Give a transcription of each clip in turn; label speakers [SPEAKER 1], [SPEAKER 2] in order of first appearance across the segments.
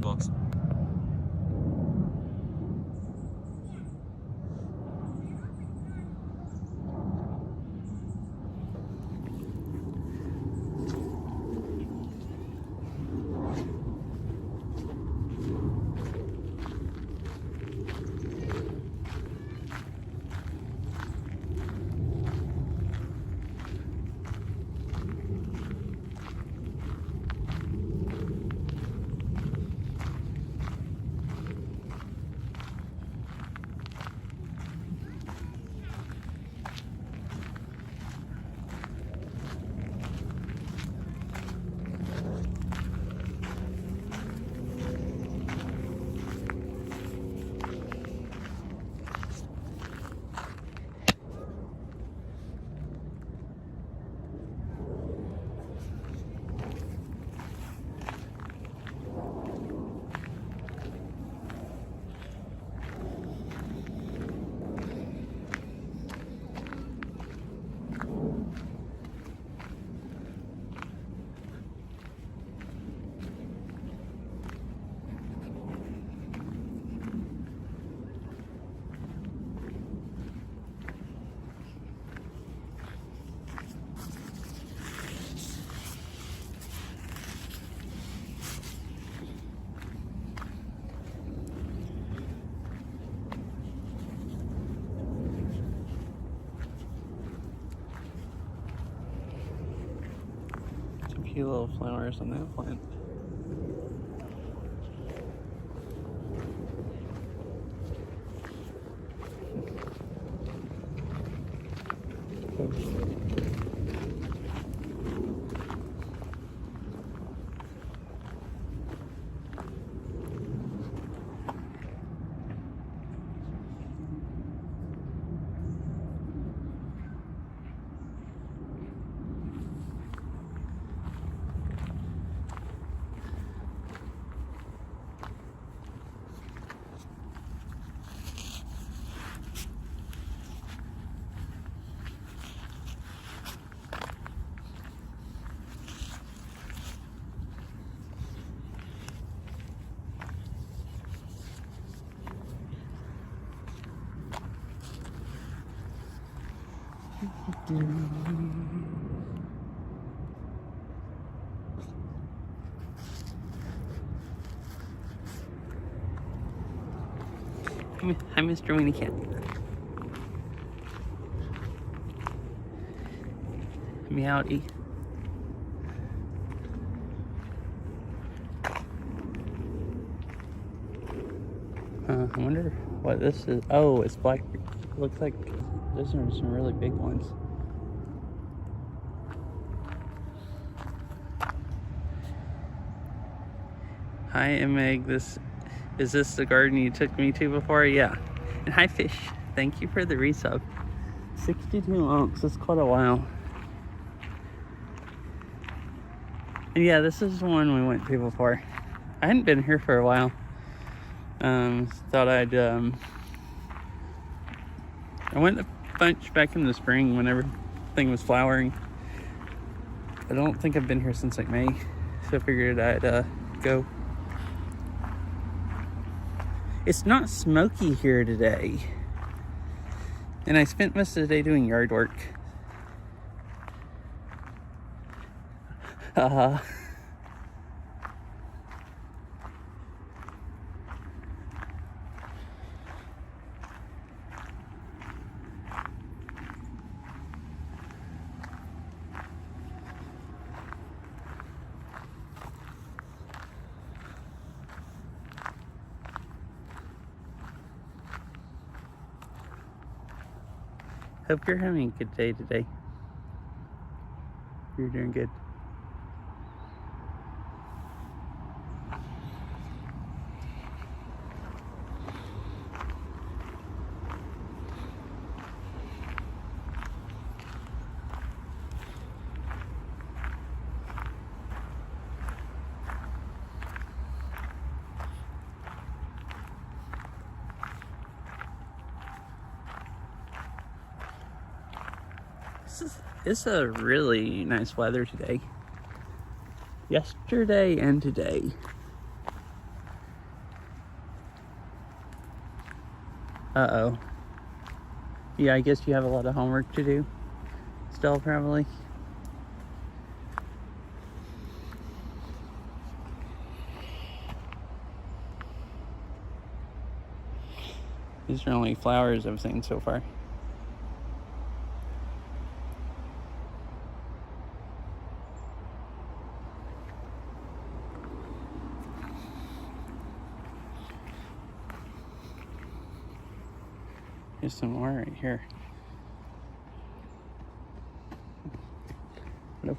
[SPEAKER 1] Box. cute little flowers on that plant. Hi, Mr. Weenie Cat. Meowdy. I wonder what this is. Oh, it's black. Looks like those are some really big ones. Hi, Meg. Is this the garden you took me to before? Yeah. And hi, Fish. Thank you for the resub. 62 months. That's quite a while. And yeah, this is the one we went to before. I hadn't been here for a while. Thought I'd I went a bunch back in the spring when everything was flowering. I don't think I've been here since like May, so I figured I'd go. It's not smoky here today, and I spent most of the day doing yard work. Hope you're having a good day today. You're doing good. It's a really nice weather today. Yesterday and today. Uh-oh. Yeah, I guess you have a lot of homework to do still, probably. These are only flowers I've seen so far. There's some more right here. Nope.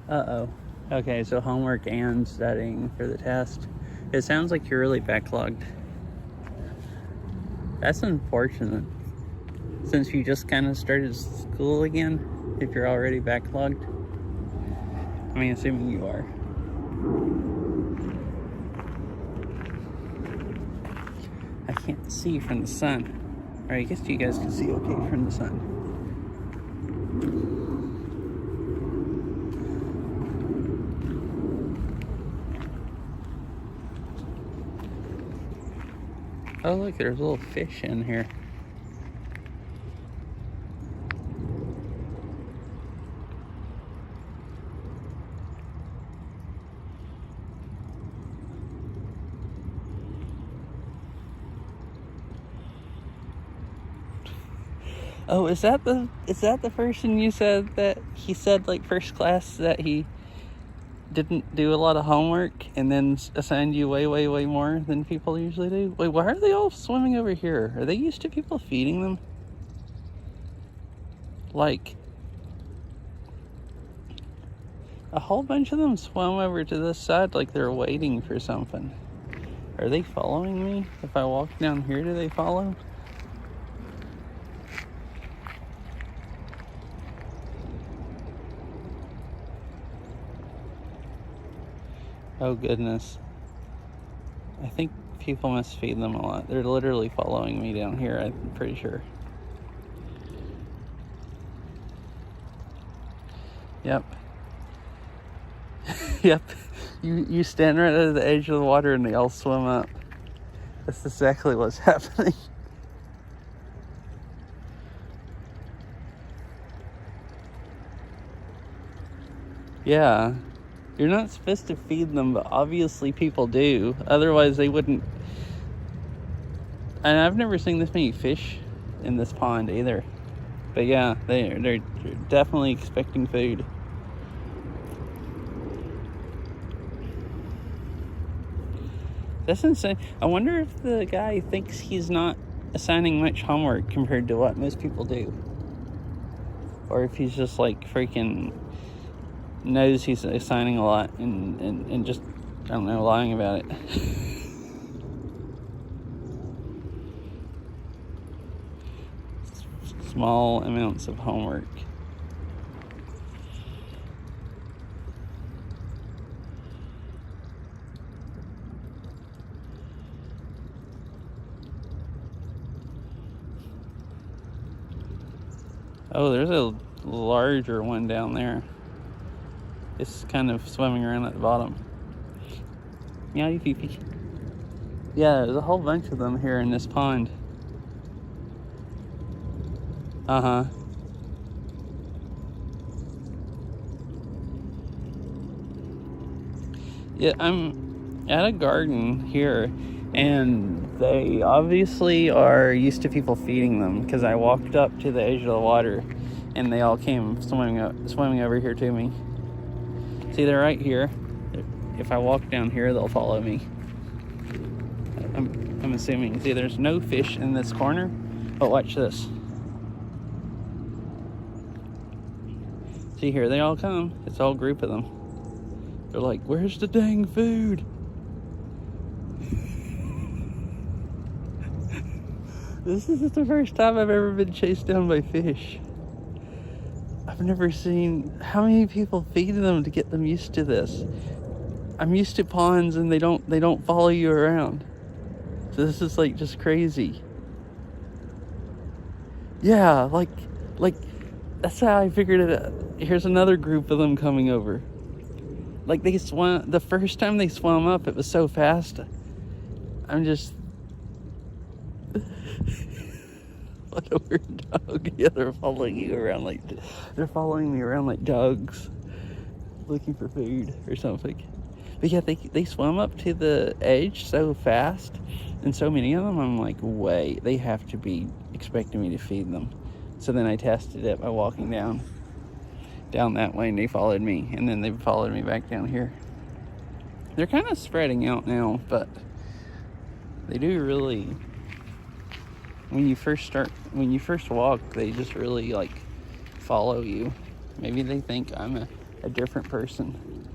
[SPEAKER 1] Uh-oh. Okay, so homework and studying for the test. It sounds like you're really backlogged. That's unfortunate. Since you just kind of started school again, if you're already backlogged. I mean, assuming you are. I can't see from the sun. Or I guess you guys can see okay from the sun. Oh look, there's a little fish in here. Oh, is that the person you said that he said like first class that he didn't do a lot of homework and then assigned you way more than people usually do? Wait, why are they all swimming over here? Are they used to people feeding them? Like, a whole bunch of them swam over to this side like they're waiting for something. Are they following me? If I walk down here, do they follow? Oh goodness. I think people must feed them a lot. They're literally following me down here, I'm pretty sure. Yep. Yep. You stand right at the edge of the water and they all swim up. That's exactly what's happening. Yeah. You're not supposed to feed them, but obviously people do. Otherwise they wouldn't. And I've never seen this many fish in this pond either. But yeah, they're definitely expecting food. That's insane. I wonder if the guy thinks he's not assigning much homework compared to what most people do. Or if he's just like freaking knows he's assigning a lot and just, I don't know, lying about it. Small amounts of homework. Oh, there's a larger one down there. It's kind of swimming around at the bottom. Meow, Fifi. Yeah, there's a whole bunch of them here in this pond. Uh-huh. Yeah, I'm at a garden here, and they obviously are used to people feeding them, because I walked up to the edge of the water, and they all came swimming over here to me. See, they're right here. If I walk down here, they'll follow me. I'm assuming. See, there's no fish in this corner, but watch this. See, here they all come. It's a whole group of them. They're like, where's the dang food? This is the first time I've ever been chased down by fish. I've never seen how many people feed them to get them used to this. I'm used to ponds and they don't follow you around. So this is like just crazy. Yeah, like that's how I figured it out. Here's another group of them coming over. Like they swam, the first time they swam up, it was so fast. I'm just what a weird dog. Yeah, they're following you around they're following me around like dogs looking for food or something. But yeah, they swam up to the edge so fast, and so many of them, I'm like, wait, they have to be expecting me to feed them. So then I tested it by walking down that way, and they followed me, and then they followed me back down here. They're kind of spreading out now, but they do really, when you first walk, they just really like follow you. Maybe they think I'm a different person.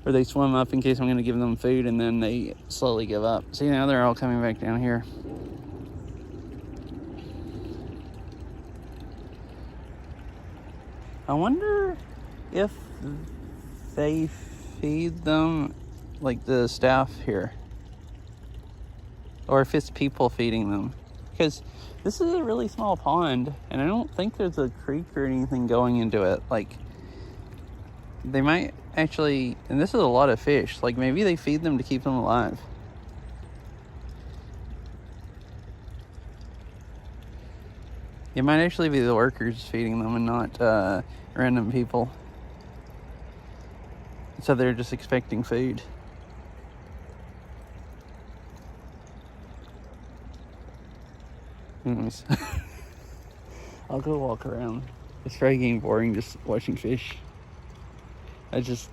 [SPEAKER 1] Or they swim up in case I'm going to give them food, and then they slowly give up. See, now they're all coming back down here. I wonder if they feed them, like the staff here, or if it's people feeding them. Because this is a really small pond, and I don't think there's a creek or anything going into it. Like, they might actually, and this is a lot of fish, like maybe they feed them to keep them alive. It might actually be the workers feeding them and not random people. So they're just expecting food. Anyways, I'll go walk around. It's probably getting boring just watching fish. I just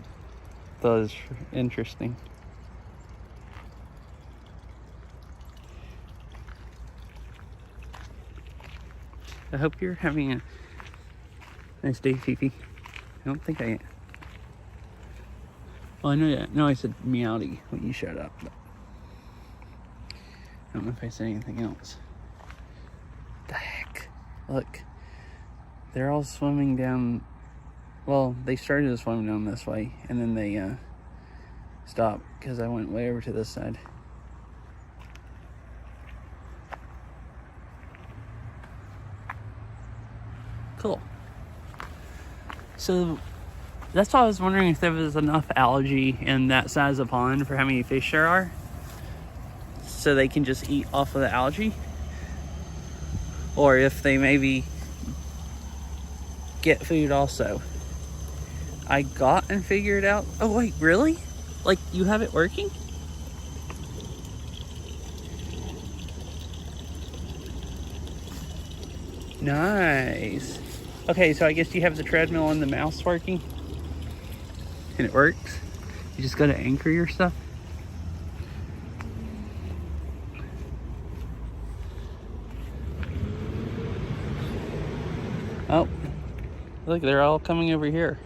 [SPEAKER 1] thought it was interesting. I hope you're having a nice day, Fifi. I don't think I... Well, I know that. No, I said meowdy when you showed up. But I don't know if I said anything else. The heck? Look. They're all swimming down... Well, they started to swim down this way, and then they stopped because I went way over to this side. Cool. So that's why I was wondering if there was enough algae in that size of pond for how many fish there are, so they can just eat off of the algae, or if they maybe get food also. I got and figured out. Oh wait, really? Like, you have it working? Nice. Okay, so I guess you have the treadmill and the mouse working, and it works. You just gotta anchor your stuff. Oh, look, they're all coming over here.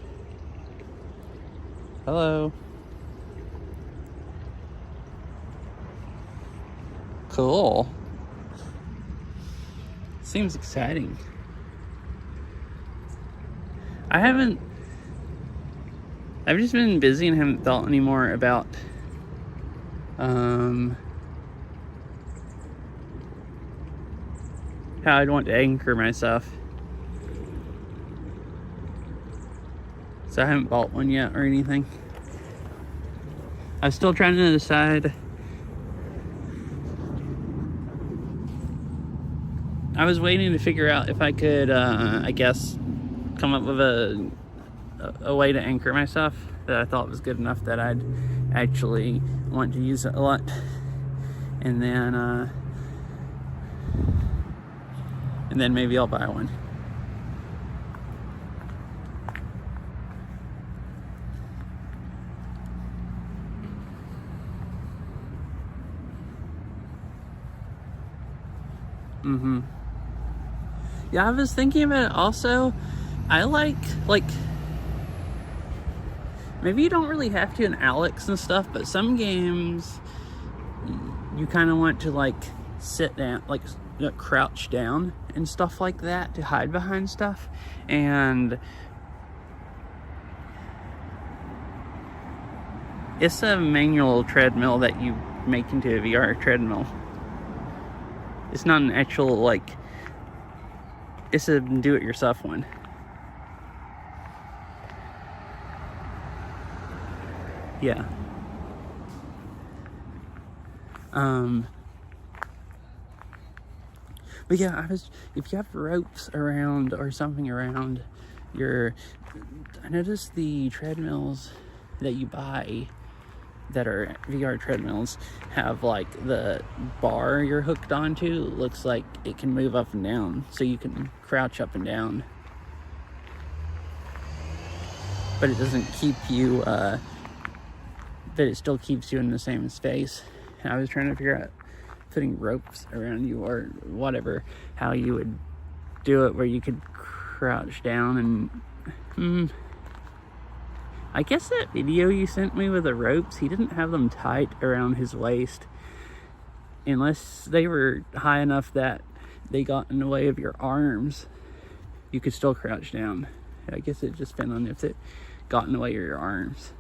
[SPEAKER 1] Hello. Cool. Seems exciting. I've just been busy and haven't thought anymore about how I'd want to anchor myself. So I haven't bought one yet or anything. I'm still trying to decide. I was waiting to figure out if I could, I guess, come up with a way to anchor myself that I thought was good enough that I'd actually want to use it a lot. And then maybe I'll buy one. Yeah, I was thinking about it also. I like, maybe you don't really have to in Alex and stuff, but some games you kind of want to like sit down, like crouch down and stuff like that to hide behind stuff. And it's a manual treadmill that you make into a VR treadmill. It's not an actual, like, it's a do-it-yourself one. Yeah. But yeah, if you have ropes around or something around I noticed the treadmills that you buy that are VR treadmills have like the bar you're hooked onto looks like it can move up and down, so you can crouch up and down, but it doesn't keep you but it still keeps you in the same space. And I was trying to figure out putting ropes around you or whatever, how you would do it where you could crouch down. And I guess that video you sent me with the ropes, he didn't have them tight around his waist, unless they were high enough that they got in the way of your arms. You could still crouch down. I guess it just depends on if it got in the way of your arms.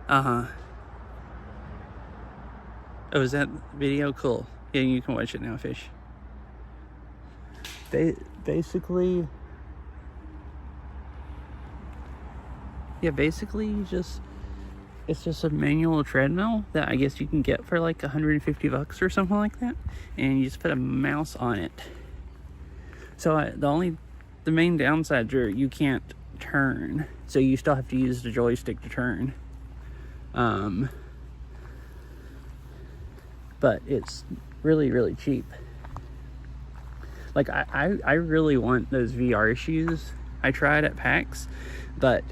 [SPEAKER 1] Oh, is that video? Cool. Yeah, you can watch it now, Fish. Basically, it's just a manual treadmill that I guess you can get for like $150 or something like that, and you just put a mouse on it. So the main downsides are you can't turn, so you still have to use the joystick to turn. but it's really, really cheap. Like, I really want those VR shoes I tried at PAX, but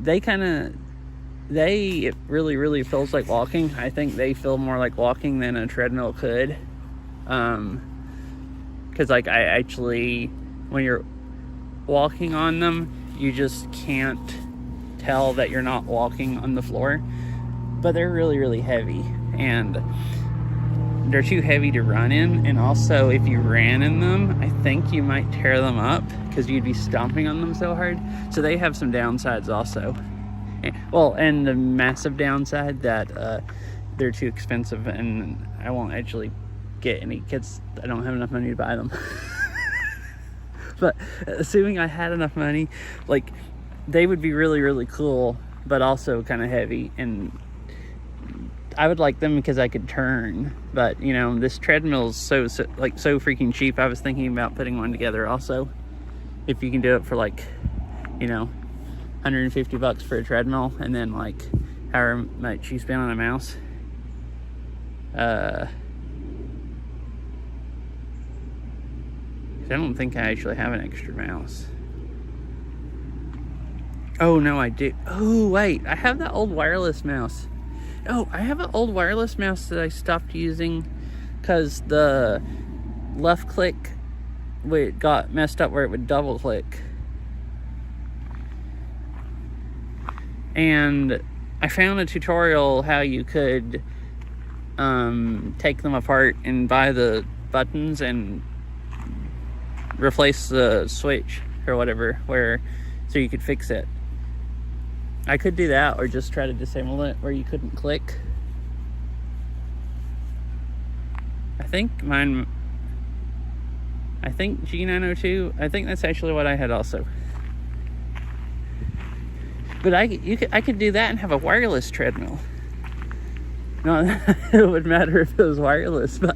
[SPEAKER 1] it really, really feels like walking. I think they feel more like walking than a treadmill could. Because, like, I actually, when you're walking on them, you just can't tell that you're not walking on the floor. But they're really, really heavy, and they're too heavy to run in. And also, if you ran in them, I think you might tear them up because you'd be stomping on them so hard. So they have some downsides also. Well, and the massive downside that they're too expensive, and I won't actually get any kids. I don't have enough money to buy them. But assuming I had enough money, like, they would be really, really cool, but also kind of heavy. And I would like them because I could turn. But, you know, this treadmill is so freaking cheap. I was thinking about putting one together also. If you can do it for, like, you know, $150 for a treadmill, and then, like, however much you spend on a mouse. I don't think I actually have an extra mouse. Oh, no, I do. Oh, wait. I have that old wireless mouse. Oh, I have an old wireless mouse that I stopped using because the left click got messed up where it would double click. And I found a tutorial how you could take them apart and buy the buttons and replace the switch or whatever, so you could fix it. I could do that, or just try to disable it where you couldn't click. I think G902, I think that's actually what I had also. But I could do that and have a wireless treadmill. No, it would matter if it was wireless, but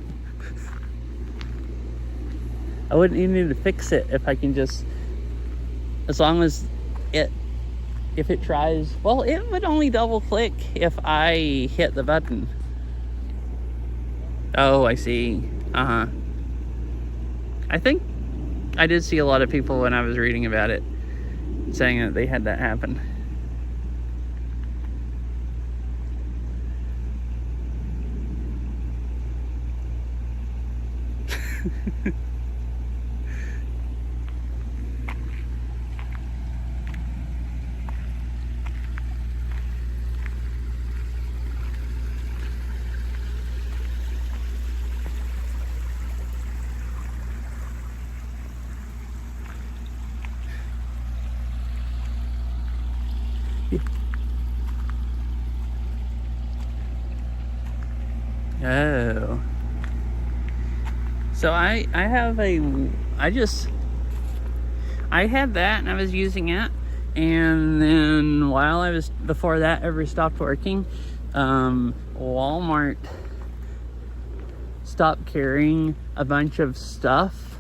[SPEAKER 1] I wouldn't even need to fix it if I can just, as long as if it tries, well, it would only double click if I hit the button. Oh, I see. I think I did see a lot of people when I was reading about it saying that they had that happen. Oh. So I had that and I was using it, and then before that ever stopped working, Walmart stopped carrying a bunch of stuff.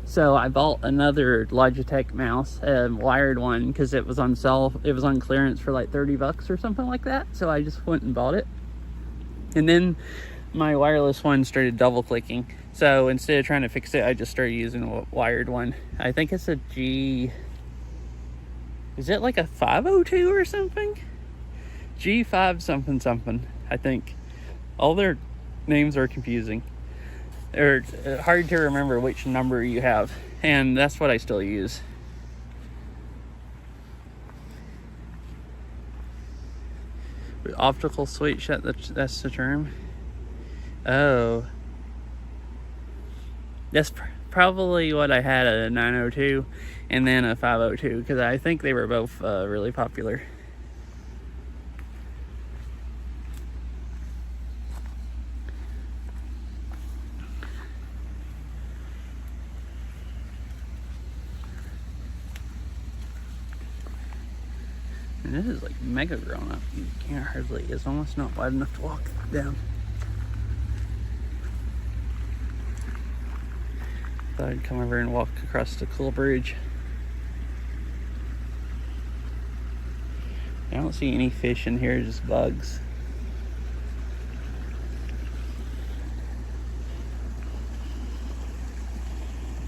[SPEAKER 1] So I bought another Logitech mouse, a wired one, because it was on sale. It was on clearance for like $30 or something like that. So I just went and bought it. And then my wireless one started double clicking. So instead of trying to fix it, I just started using a wired one. I think it's a is it like a 502 or something? G5 something, I think. All their names are confusing. They're hard to remember which number you have. And that's what I still use. Optical switch, that's the term. Oh. That's probably what I had, a 902 and then a 502, because I think they were both really popular. And this is like mega grown up. You can't hardly, it's almost not wide enough to walk down. Thought I'd come over and walk across the cool bridge. I don't see any fish in here, just bugs.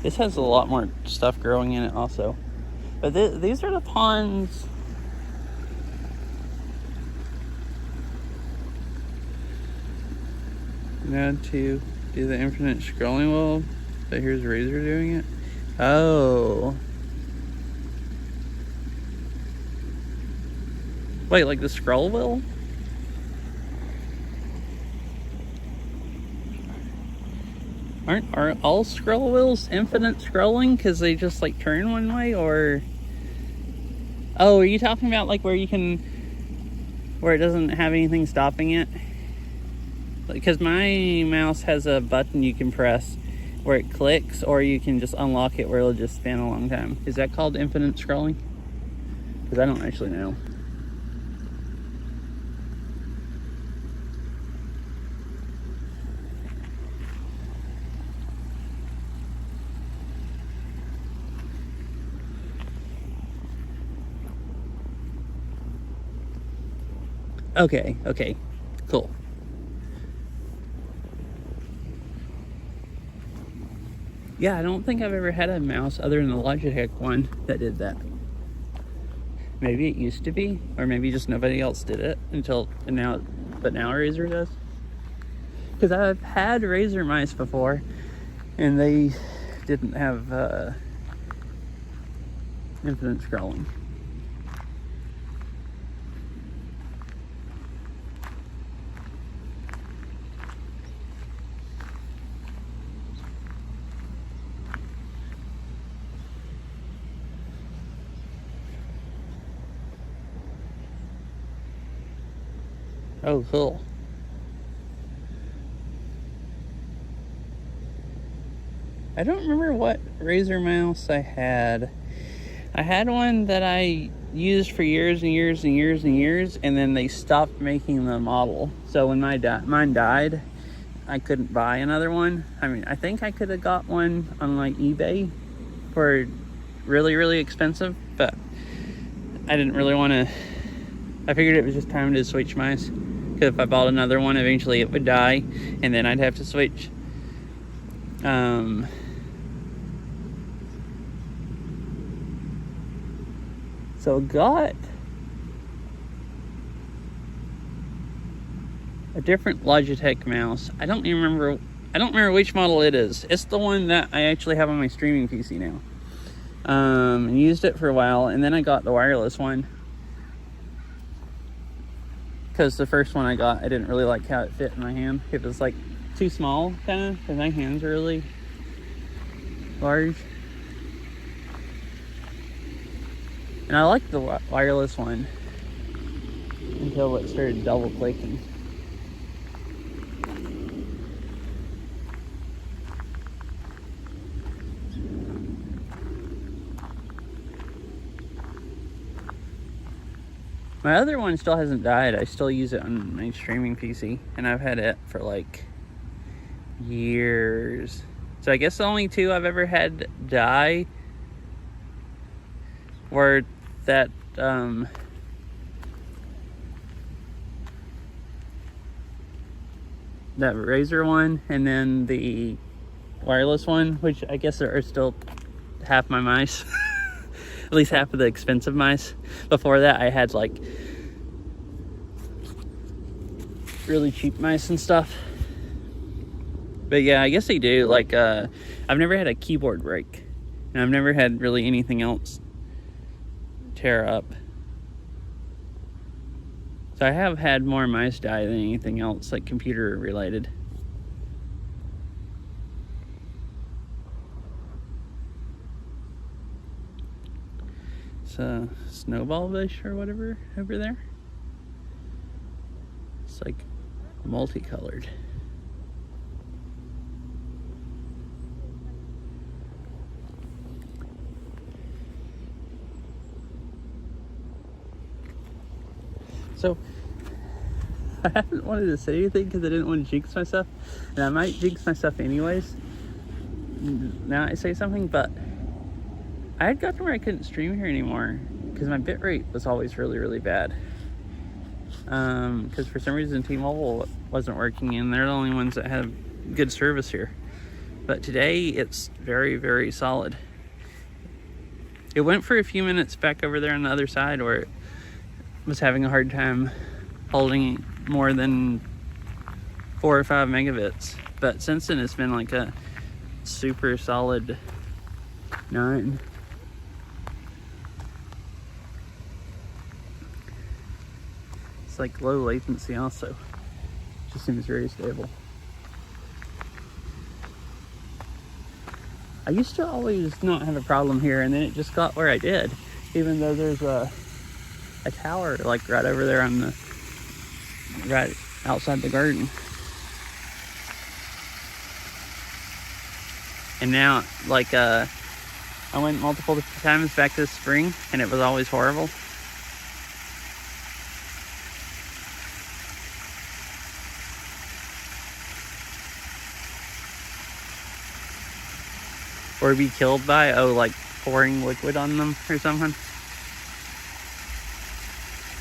[SPEAKER 1] This has a lot more stuff growing in it also. But these are the ponds. Now to do the infinite scrolling wheel. So here's Razor doing it. Oh. Wait, like the scroll wheel? Are all scroll wheels infinite scrolling because they just like turn one way, or? Oh, are you talking about like where it doesn't have anything stopping it? Because my mouse has a button you can press where it clicks, or you can just unlock it where it'll just spin a long time. Is that called infinite scrolling? Because I don't actually know. Okay, cool. Yeah, I don't think I've ever had a mouse other than the Logitech one that did that. Maybe it used to be, or maybe just nobody else did it but now Razer does. Because I've had Razer mice before, and they didn't have infinite scrolling. Oh, cool. I don't remember what Razer mouse I had. I had one that I used for years and years and years and years, and then they stopped making the model. So when mine died, I couldn't buy another one. I mean, I think I could have got one on like eBay for really, really expensive, but I didn't really want to. I figured it was just time to switch mice. Because if I bought another one, eventually it would die, and then I'd have to switch. So got a different Logitech mouse. I don't remember which model it is. It's the one that I actually have on my streaming PC now. And used it for a while, and then I got the wireless one. Because the first one I got, I didn't really like how it fit in my hand. It was like too small, kind of, because my hands are really large. And I liked the wireless one until it started double clicking. My other one still hasn't died. I still use it on my streaming PC, and I've had it for like years. So I guess the only two I've ever had die were that that Razer one, and then the wireless one, which I guess are still half my mice. At least half of the expensive mice. Before that, I had like really cheap mice and stuff. But yeah, I guess they do. Like, I've never had a keyboard break, and I've never had really anything else tear up. So I have had more mice die than anything else, like computer related. It's a snowball fish or whatever over there. It's like multicolored. So I haven't wanted to say anything because I didn't want to jinx myself, and I might jinx myself anyways. Now I say something, but I had gotten where I couldn't stream here anymore because my bitrate was always really, really bad. Because for some reason T-Mobile wasn't working, and they're the only ones that have good service here. But today it's very, very solid. It went for a few minutes back over there on the other side where it was having a hard time holding more than 4 or 5 megabits. But since then it's been like a super solid 9. It's like low latency also. Just seems very stable. I used to always not have a problem here, and then it just got where I did, even though there's a tower like right over there on the right outside the garden. And now, like, I went multiple times back this spring, and it was always horrible. Or be killed by, like pouring liquid on them or something.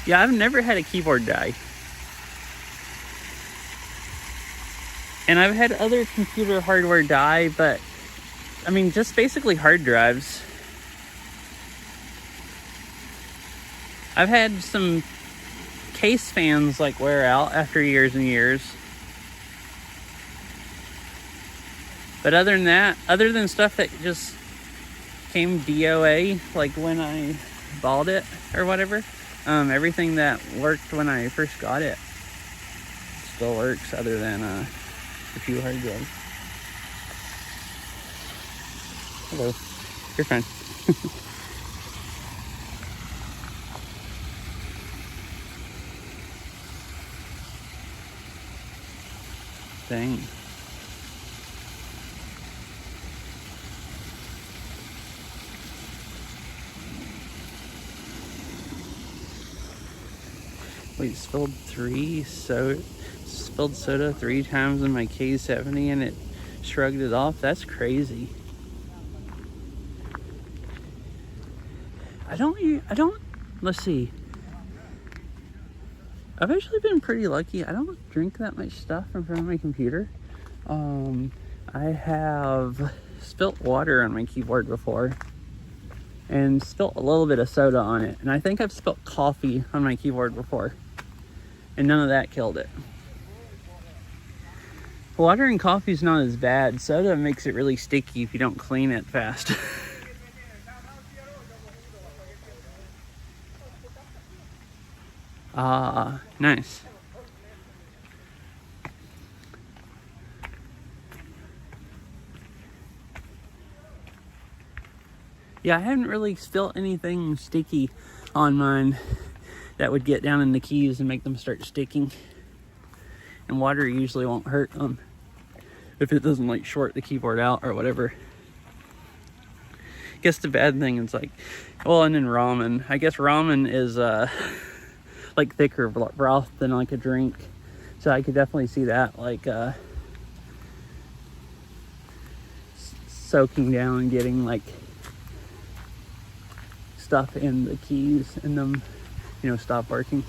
[SPEAKER 1] Yeah, I've never had a keyboard die. And I've had other computer hardware die, but I mean, just basically hard drives. I've had some case fans like wear out after years and years. But other than that, other than stuff that just came DOA, like when I bought it or whatever, everything that worked when I first got it still works, other than a few hard drives. Hello. You're fine. Dang. Wait, spilled soda 3 times in my K70 and it shrugged it off? That's crazy. Let's see. I've actually been pretty lucky. I don't drink that much stuff in front of my computer. I have spilt water on my keyboard before and spilt a little bit of soda on it. And I think I've spilt coffee on my keyboard before, and none of that killed it. Water and coffee is not as bad. Soda makes it really sticky if you don't clean it fast. Nice. Yeah, I haven't really spilt anything sticky on mine that would get down in the keys and make them start sticking. And water usually won't hurt them if it doesn't like short the keyboard out or whatever. I guess the bad thing is like, well, and then ramen. I guess ramen is like thicker broth than like a drink. So I could definitely see that like soaking down and getting like stuff in the keys and them, stop working.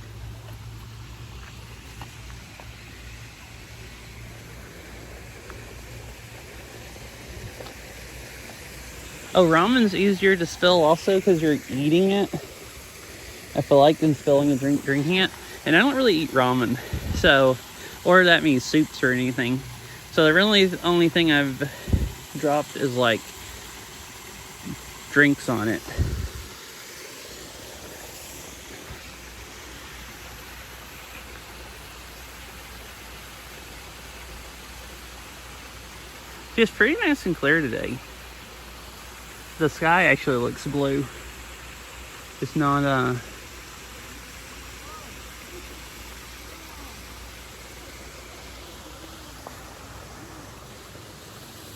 [SPEAKER 1] Oh, ramen's easier to spill also because you're eating it, I feel like, than spilling a drink drinking it. And I don't really eat ramen, so, or that means soups or anything. So the really only thing I've dropped is like drinks on it. It's pretty nice and clear today. The sky actually looks blue. It's not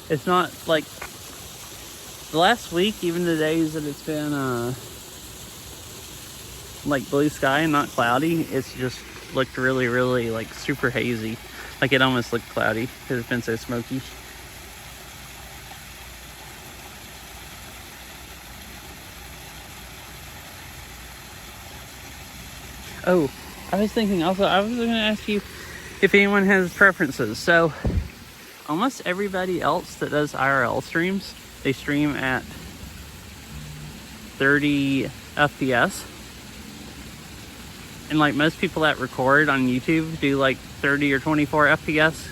[SPEAKER 1] it's not like the last week, even the days that it's been like blue sky and not cloudy, it's just looked really, really like super hazy. Like it almost looked cloudy because it's been so smoky. Oh, I was thinking also, I was going to ask you if anyone has preferences. So almost everybody else that does IRL streams, they stream at 30 FPS. And like most people that record on YouTube do like 30 or 24 FPS.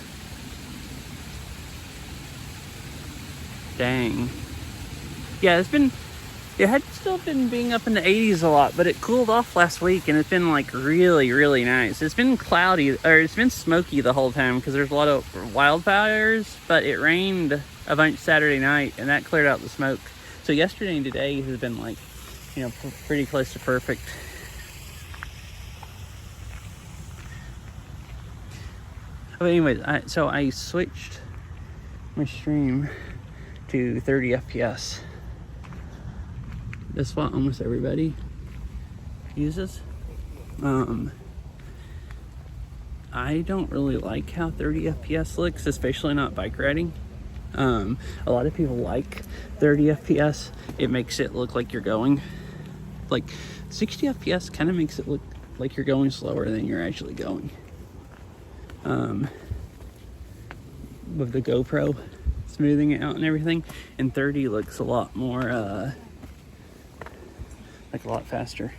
[SPEAKER 1] Dang. Yeah, it had still been being up in the 80s a lot, but it cooled off last week and it's been like really, really nice. It's been cloudy, or it's been smoky the whole time because there's a lot of wildfires, but it rained a bunch Saturday night and that cleared out the smoke. So yesterday and today has been like, you know, pretty close to perfect. But anyways, so I switched my stream to 30 FPS. That's what almost everybody uses. I don't really like how 30 FPS looks, especially not bike riding. A lot of people like 30 FPS. It makes it look like you're going. Like 60 FPS kind of makes it look like you're going slower than you're actually going. With the GoPro smoothing it out and everything, and 30 looks a lot more like a lot faster.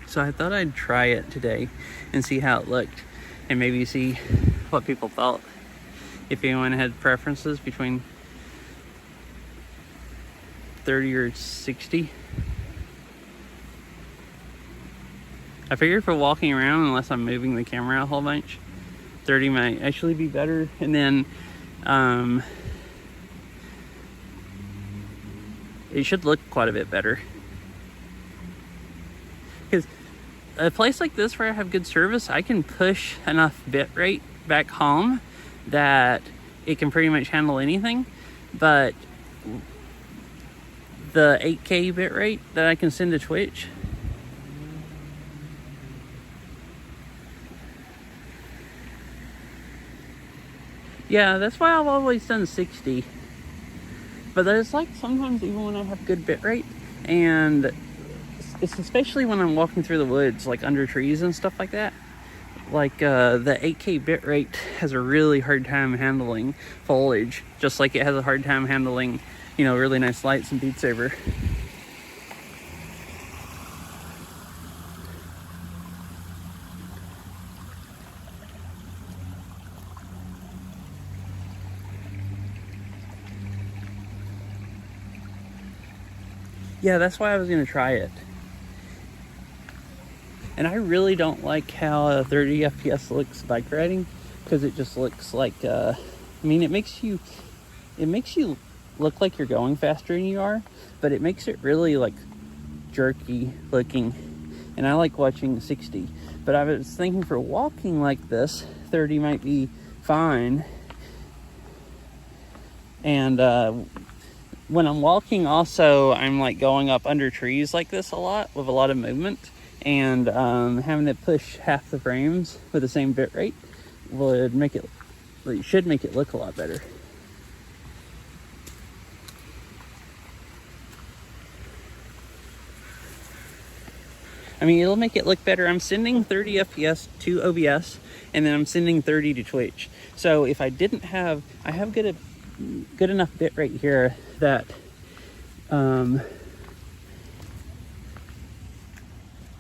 [SPEAKER 1] So I thought I'd try it today and see how it looked, and maybe see what people thought, if anyone had preferences between 30 or 60. I figure for walking around, unless I'm moving the camera a whole bunch, 30 might actually be better. And then it should look quite a bit better. Because a place like this where I have good service, I can push enough bit rate back home that it can pretty much handle anything. But the 8K bit rate that I can send to Twitch, yeah, that's why I've always done 60. But there's like sometimes even when I have good bitrate, and it's especially when I'm walking through the woods, like under trees and stuff like that. Like the 8K bitrate has a really hard time handling foliage, just like it has a hard time handling, you know, really nice lights in Beat Saber. Yeah, that's why I was gonna try it. And I really don't like how 30 FPS looks bike riding, because it just looks like, I mean, it makes you look like you're going faster than you are, but it makes it really like jerky looking. And I like watching 60, but I was thinking for walking like this, 30 might be fine. And when I'm walking also, I'm like going up under trees like this a lot with a lot of movement, and having to push half the frames with the same bit rate should make it look a lot better. I mean, it'll make it look better. I'm sending 30 FPS to OBS, and then I'm sending 30 to Twitch. So if I didn't have, I have good enough bit rate here that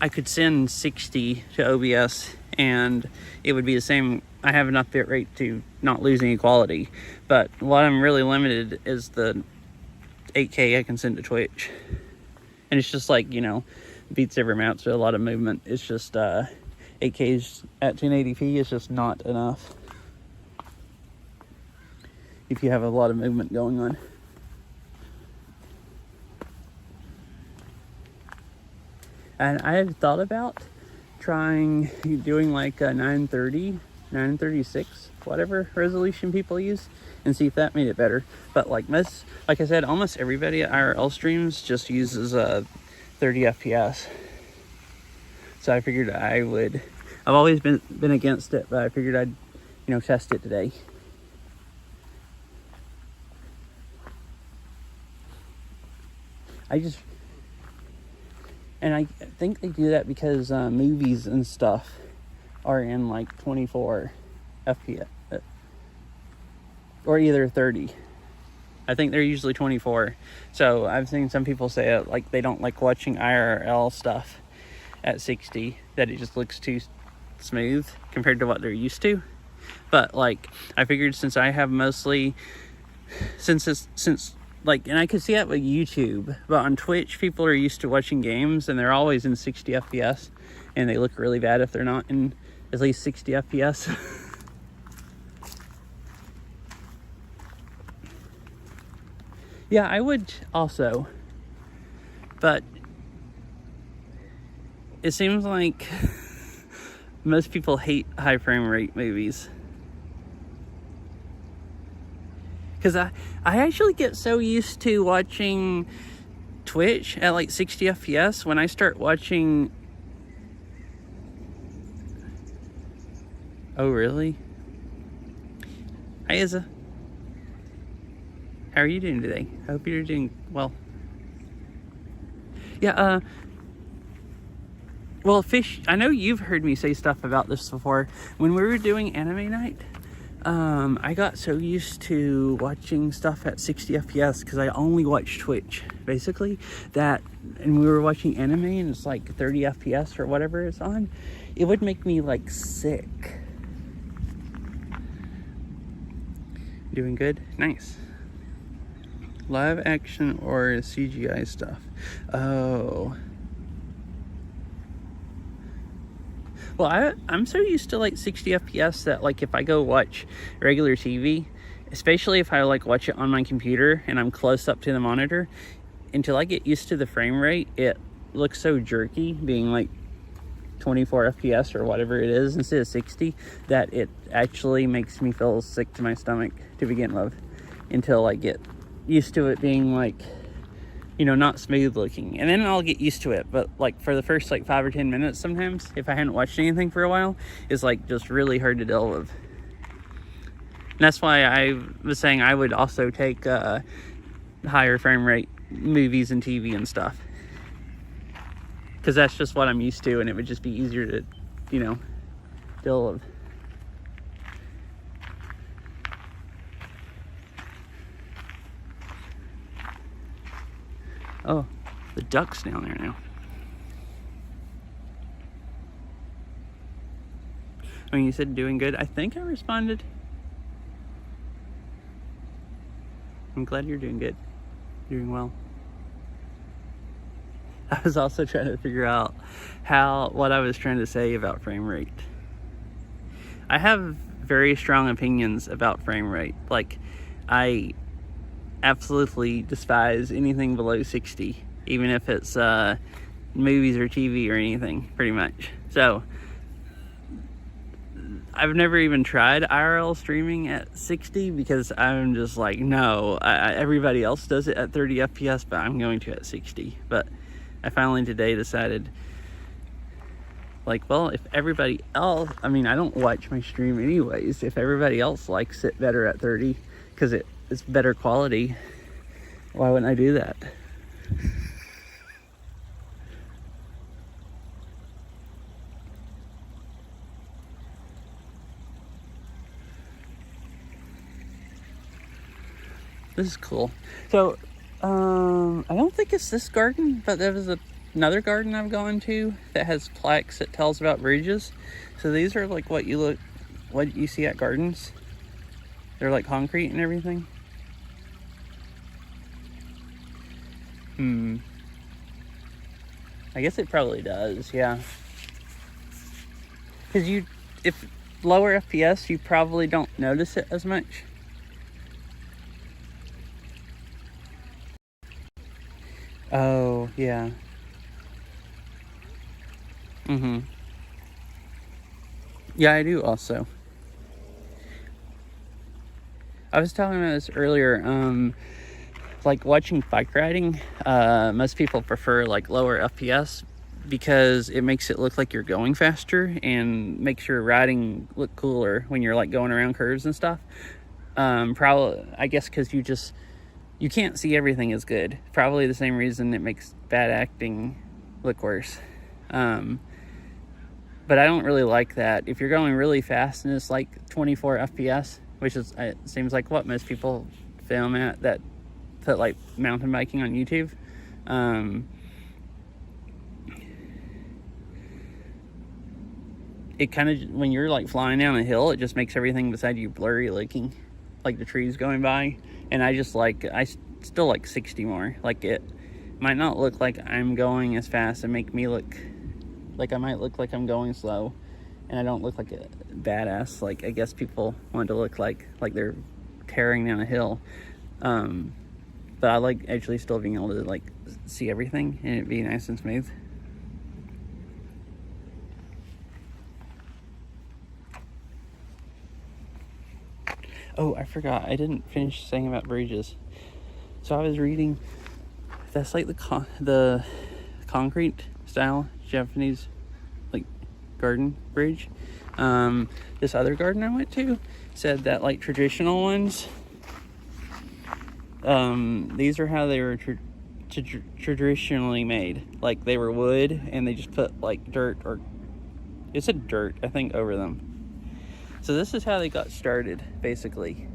[SPEAKER 1] I could send 60 to OBS and it would be the same. I have enough bit rate to not lose any quality, but what I'm really limited is the 8K I can send to Twitch. And it's just like, you know, Beat Saber mounts with a lot of movement. It's just 8Ks at 1080p is just not enough if you have a lot of movement going on. And I had thought about doing like a 930, 936, whatever resolution people use, and see if that made it better. But like I said, almost everybody at IRL streams just uses 30 FPS. So I figured I've always been against it, but I figured I'd, you know, test it today. And I think they do that because movies and stuff are in like 24 FPS or either 30. I think they're usually 24. So I've seen some people say like they don't like watching IRL stuff at 60, that it just looks too smooth compared to what they're used to. But like I figured, since I have mostly since like, and I could see that with YouTube, but on Twitch people are used to watching games and they're always in 60 FPS, and they look really bad if they're not in at least 60 FPS. Yeah, I would also, but it seems like most people hate high frame rate movies. Because I actually get so used to watching Twitch at like 60 FPS when I start watching... Oh, really? Hi, Izza. How are you doing today? I hope you're doing well. Yeah, well, Fish, I know you've heard me say stuff about this before. When we were doing anime night, I got so used to watching stuff at 60 FPS because I only watch Twitch, basically, that, and we were watching anime and it's like 30 FPS or whatever it's on, it would make me like sick. Doing good? Nice. Live action or CGI stuff? Oh. Well, I'm so used to like 60 FPS that like if I go watch regular TV, especially if I like watch it on my computer and I'm close up to the monitor, until I get used to the frame rate, it looks so jerky being like 24 FPS or whatever it is instead of 60, that it actually makes me feel sick to my stomach to begin with, until I get used to it being like, you know, not smooth looking, and then I'll get used to it. But like for the first like 5 or 10 minutes sometimes, if I hadn't watched anything for a while, it's like just really hard to deal with. And that's why I was saying I would also take higher frame rate movies and TV and stuff, because that's just what I'm used to, and it would just be easier to, you know, deal with. Oh, the duck's down there now. When you said doing good, I think I responded. I'm glad you're doing good. Doing well. I was also trying to figure out what I was trying to say about frame rate. I have very strong opinions about frame rate. Like, I absolutely despise anything below 60, even if it's movies or TV or anything, pretty much. So I've never even tried IRL streaming at 60 because I'm just like, no, everybody else does it at 30 FPS, but I'm going to at 60. But I finally today decided, like, well, if everybody else, I mean, I don't watch my stream anyways, if everybody else likes it better at 30 because it's better quality, why wouldn't I do that? This is cool. So, I don't think it's this garden, but there was another garden I've gone to that has plaques that tells about bridges. So these are like what you see at gardens. They're like concrete and everything. I guess it probably does, yeah. Because if lower FPS, you probably don't notice it as much. Oh, yeah. Yeah, I do also. I was talking about this earlier, like watching bike riding, most people prefer like lower FPS because it makes it look like you're going faster and makes your riding look cooler when you're like going around curves and stuff. Probably, I guess, because you can't see everything as good. Probably the same reason it makes bad acting look worse. But I don't really like that. If you're going really fast and it's like 24 FPS, which is, it seems like what most people film at that put like mountain biking on YouTube. It kind of, when you're like flying down a hill, it just makes everything beside you blurry looking, like the trees going by. And I still like 60 more. Like, it might not look like I'm going as fast and make me look like I might look like I'm going slow, and I don't look like a badass like I guess people want to look like they're tearing down a hill. But I like actually still being able to like see everything and it be nice and smooth. Oh, I forgot. I didn't finish saying about bridges. So I was reading, that's like the concrete style Japanese like garden bridge. This other garden I went to said that like traditional ones, these are how they were traditionally made. Like, they were wood and they just put like dirt, or it said dirt, I think, over them. So this is how they got started, basically.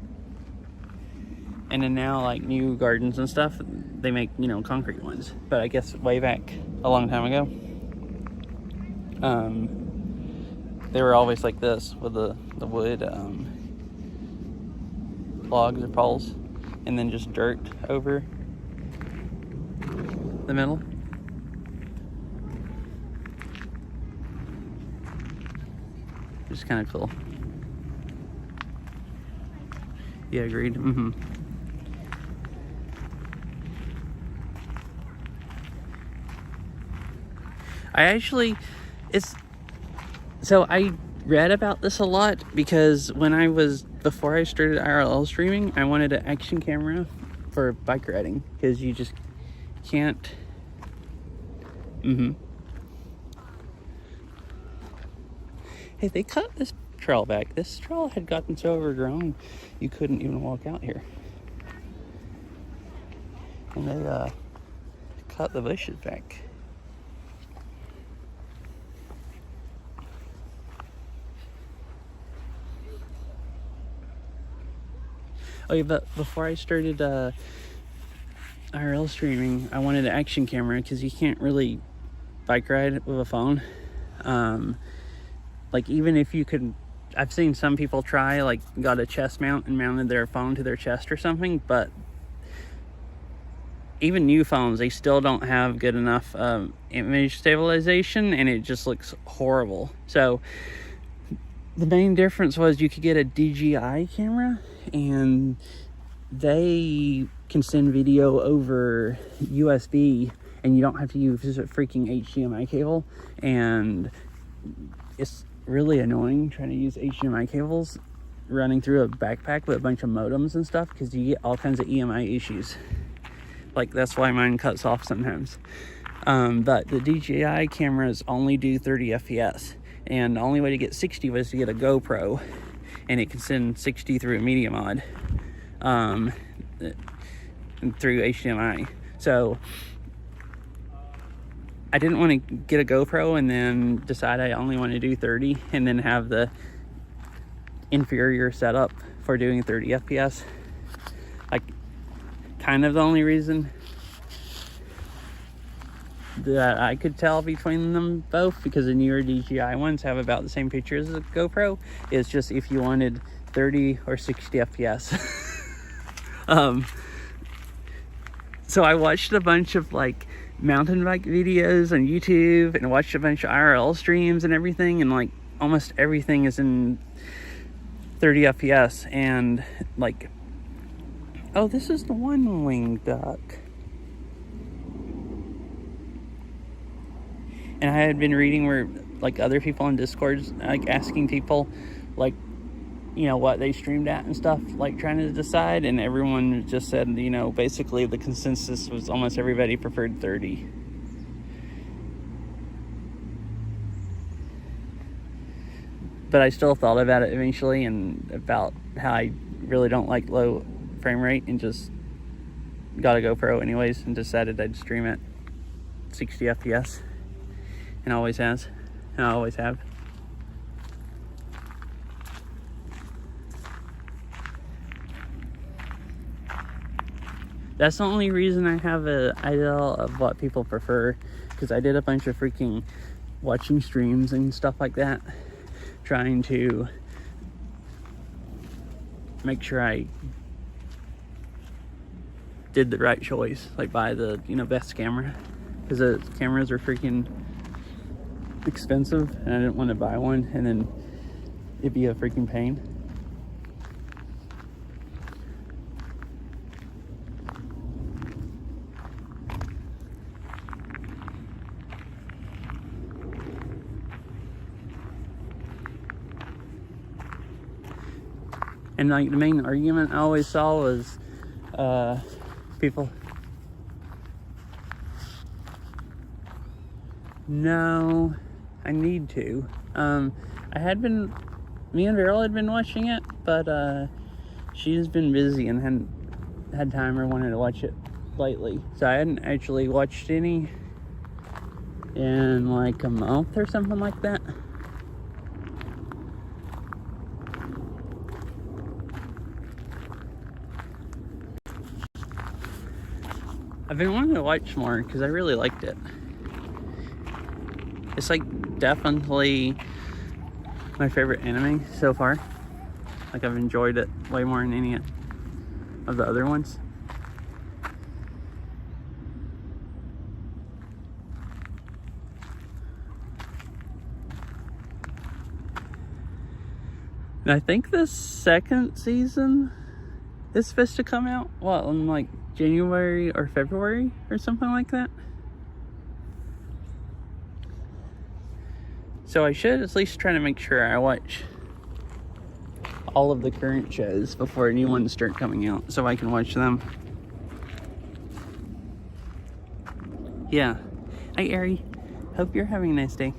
[SPEAKER 1] And then now, like, new gardens and stuff, they make, concrete ones. But I guess way back a long time ago, they were always like this, with the wood logs or poles, and then just dirt over the middle. Which is kind of cool. Yeah, agreed. I read about this a lot because before I started IRL streaming, I wanted an action camera for bike riding, because you just can't. Hey, they cut this trail back. This trail had gotten so overgrown you couldn't even walk out here. And they cut the bushes back. Oh yeah, but before I started IRL streaming, I wanted an action camera, because you can't really bike ride with a phone. Like, even if you could, I've seen some people try, like, got a chest mount and mounted their phone to their chest or something, but even new phones, they still don't have good enough image stabilization, and it just looks horrible. So the main difference was you could get a DJI camera, and they can send video over USB, and you don't have to use a freaking HDMI cable. And it's really annoying trying to use HDMI cables running through a backpack with a bunch of modems and stuff, because you get all kinds of EMI issues. Like, that's why mine cuts off sometimes. But the DJI cameras only do 30 FPS, and the only way to get 60 was to get a GoPro, and it can send 60 through a media mod through HDMI. So I didn't want to get a GoPro and then decide I only want to do 30 and then have the inferior setup for doing 30 FPS. Like, kind of the only reason that I could tell between them both, because the newer DJI ones have about the same features as a GoPro, is just if you wanted 30 or 60 FPS. So I watched a bunch of like mountain bike videos on YouTube and watched a bunch of IRL streams and everything, and like almost everything is in 30 FPS. And like, oh, this is the one-winged duck. And I had been reading where like other people on Discord, like asking people like, what they streamed at and stuff, like trying to decide, and everyone just said, basically the consensus was almost everybody preferred 30. But I still thought about it eventually, and about how I really don't like low frame rate, and just got a GoPro anyways, and decided I'd stream at 60 FPS. and always has, and I always have. That's the only reason I have an idea of what people prefer, because I did a bunch of freaking watching streams and stuff like that, trying to make sure I did the right choice, like buy the, you know, best camera, because the cameras are freaking expensive and I didn't want to buy one and then it'd be a freaking pain. And like the main argument I always saw was people, no, I need to. Me and Beryl had been watching it, but she's been busy and hadn't had time or wanted to watch it lately. So I hadn't actually watched any in like a month or something like that. I've been wanting to watch more because I really liked it. It's like definitely my favorite anime so far. Like I've enjoyed it way more than any of the other ones. And I think the second season is supposed to come out, what, in like January or February or something like that. So I should at least try to make sure I watch all of the current shows before new ones start coming out, so I can watch them. Yeah. Hi, Ari. Hope you're having a nice day.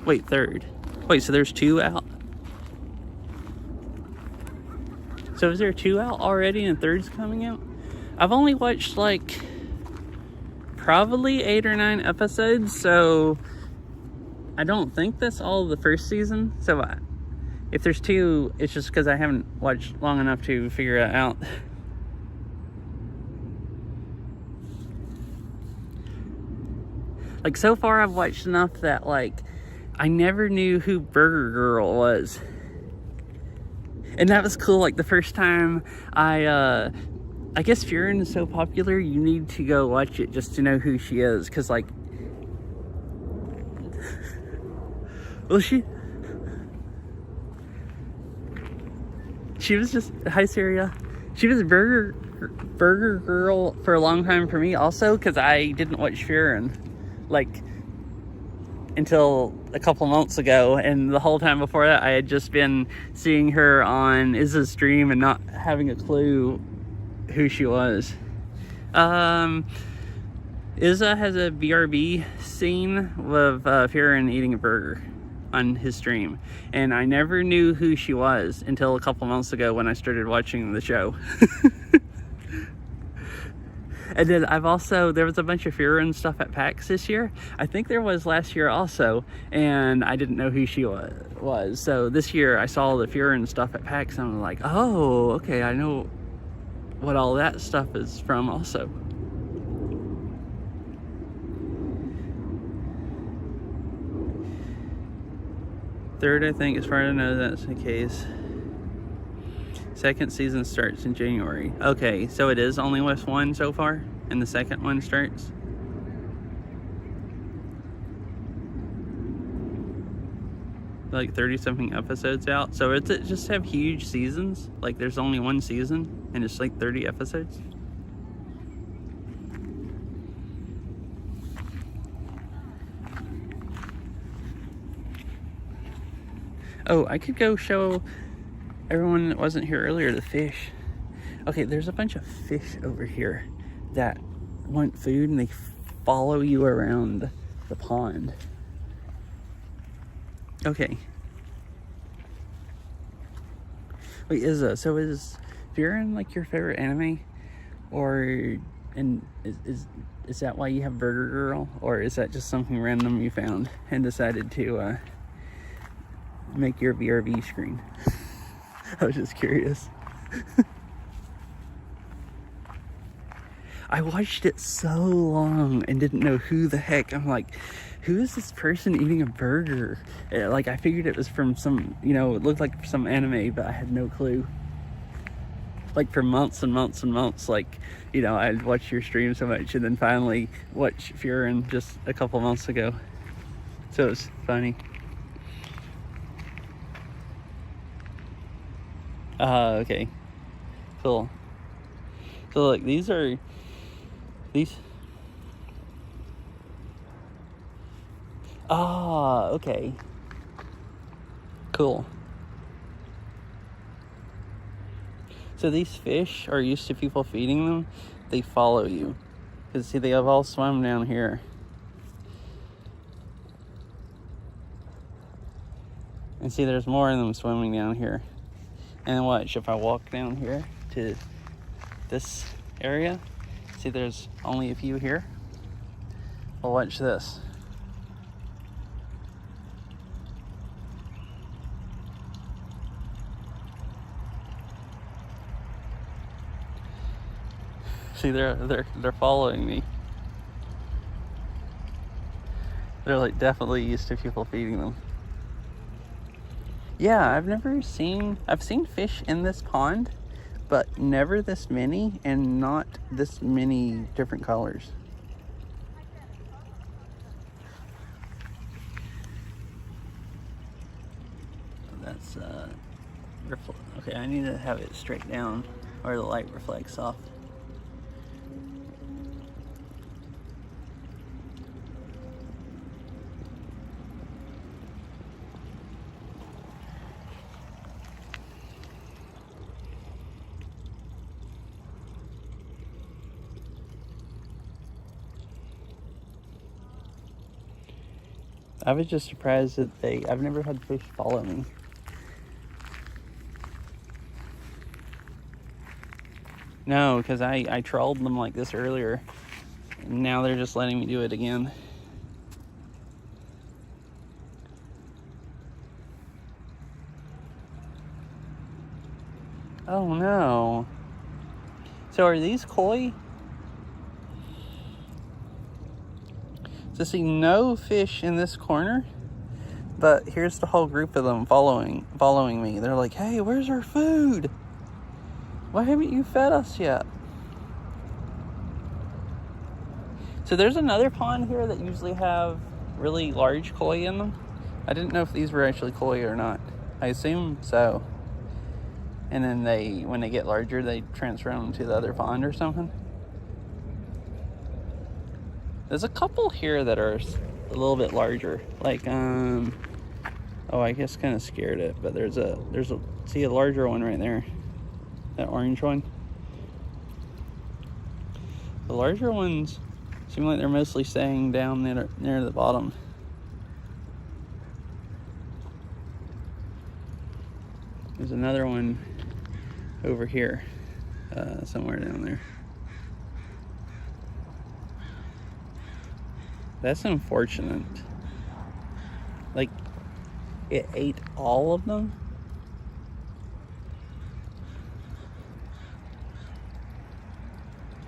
[SPEAKER 1] Wait, third. Wait, so there's 2 out? So is there 2 out already and third's coming out? I've only watched like probably 8 or 9 episodes, so I don't think that's all of the first season. So if there's 2, it's just because I haven't watched long enough to figure it out. Like so far I've watched enough that like I never knew who Burger Girl was. And that was cool. Like the first time I guess Furin is so popular, you need to go watch it just to know who she is. Cause like, well, she was just, hi Syria. She was Burger Girl for a long time for me also, cause I didn't watch Furin like until a couple months ago, and the whole time before that I had just been seeing her on Izza's stream and not having a clue who she was. Izza has a BRB scene with Furin eating a burger on his stream, and I never knew who she was until a couple months ago when I started watching the show. And then there was a bunch of Furin stuff at PAX this year. I think there was last year also, and I didn't know who she was. So this year I saw the Furin stuff at PAX and I'm like, oh, okay, I know what all that stuff is from also. Third, I think, as far as I know, that's the case. Second season starts in January. Okay, so it is only with 1 so far, and the second one starts. Like 30 something episodes out. So it's just have huge seasons. Like there's only 1 season and it's like 30 episodes. Oh, I could go show everyone that wasn't here earlier the fish. Okay, there's a bunch of fish over here that want food and they follow you around the pond. Okay. Wait, so is Furin like your favorite anime? Or And is that why you have Burger Girl, or is that just something random you found and decided to make your VRV screen? I was just curious. I watched it so long and didn't know who the heck. I'm like, who is this person eating a burger? Like, I figured it was from some, you know, it looked like some anime, but I had no clue. Like, for months and months and months, like, you know, I'd watched your stream so much, and then finally watched Furin just a couple months ago. So it was funny. Okay. Cool. So look, these. Ah, okay. Cool. So these fish are used to people feeding them. They follow you. Because see, they have all swum down here. And see, there's more of them swimming down here. And watch, if I walk down here to this area, see there's only a few here. Well, watch this. See, they're following me. They're like definitely used to people feeding them. Yeah, I've seen fish in this pond, but never this many, and not this many different colors. That's okay, I need to have it straight down or the light reflects off. I was just surprised that I've never had fish follow me. No, because I trawled them like this earlier. And now they're just letting me do it again. Oh no. So are these koi? So see, no fish in this corner, but here's the whole group of them following me. They're like, hey, where's our food? Why haven't you fed us yet? So there's another pond here that usually have really large koi in them. I didn't know if these were actually koi or not. I assume so. And then when they get larger, they transfer them to the other pond or something. There's a couple here that are a little bit larger. Like, oh, I guess kind of scared it, but there's a see a larger one right there. That orange one. The larger ones seem like they're mostly staying down near the bottom. There's another one over here, somewhere down there. That's unfortunate. Like, it ate all of them?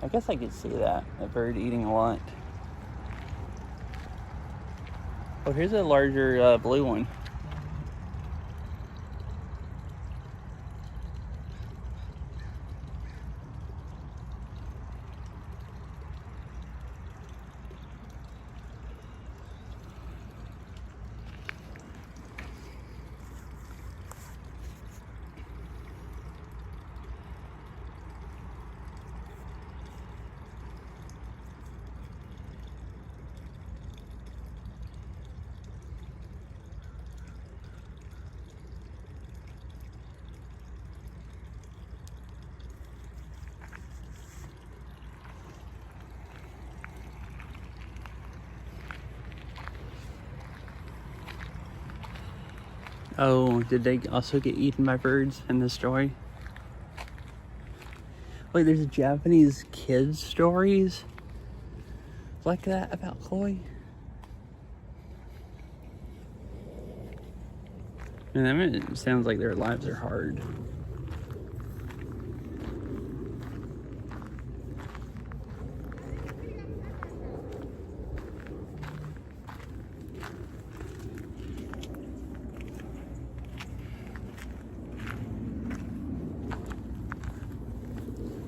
[SPEAKER 1] I guess I could see that, a bird eating a lot. Oh, here's a larger blue one. Oh, did they also get eaten by birds in this story? Wait, there's Japanese kids stories like that about koi. And it sounds like their lives are hard.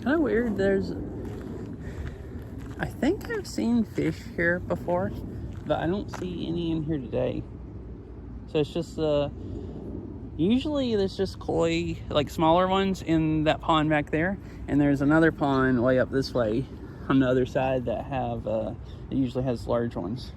[SPEAKER 1] Kind of weird. I think I've seen fish here before, but I don't see any in here today. So it's just usually there's just koi, like smaller ones in that pond back there, and there's another pond way up this way on the other side that have it usually has large ones.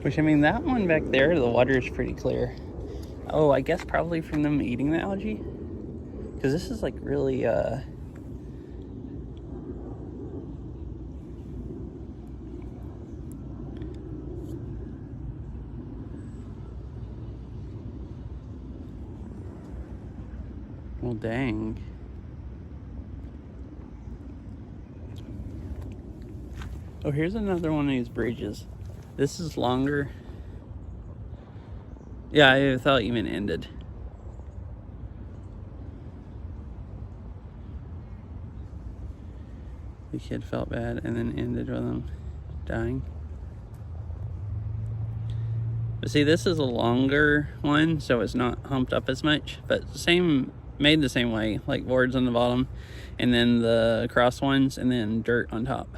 [SPEAKER 1] Which, I mean, that one back there, the water is pretty clear. Oh, I guess probably from them eating the algae. Because this is like really, well, dang. Oh, here's another one of these bridges. This is longer. Yeah, I thought you meant ended. The kid felt bad and then ended with him dying. But see, this is a longer one, so it's not humped up as much, but made the same way, like boards on the bottom, and then the cross ones, and then dirt on top.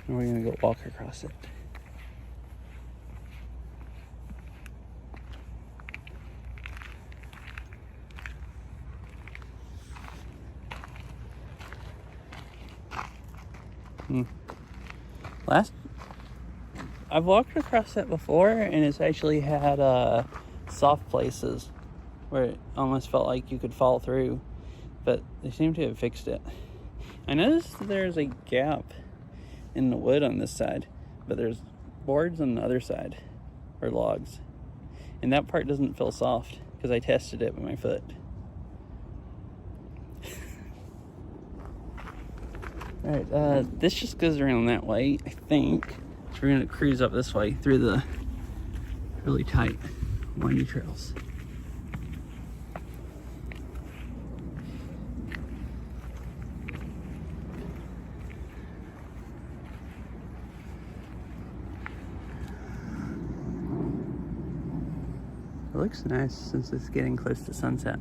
[SPEAKER 1] And we're gonna go walk across it. I've walked across that before, and it's actually had soft places where it almost felt like you could fall through, but they seem to have fixed it. I noticed there's a gap in the wood on this side, but there's boards on the other side, or logs, and that part doesn't feel soft because I tested it with my foot. Alright, this just goes around that way, I think. So we're gonna cruise up this way through the really tight, windy trails. It looks nice since it's getting close to sunset.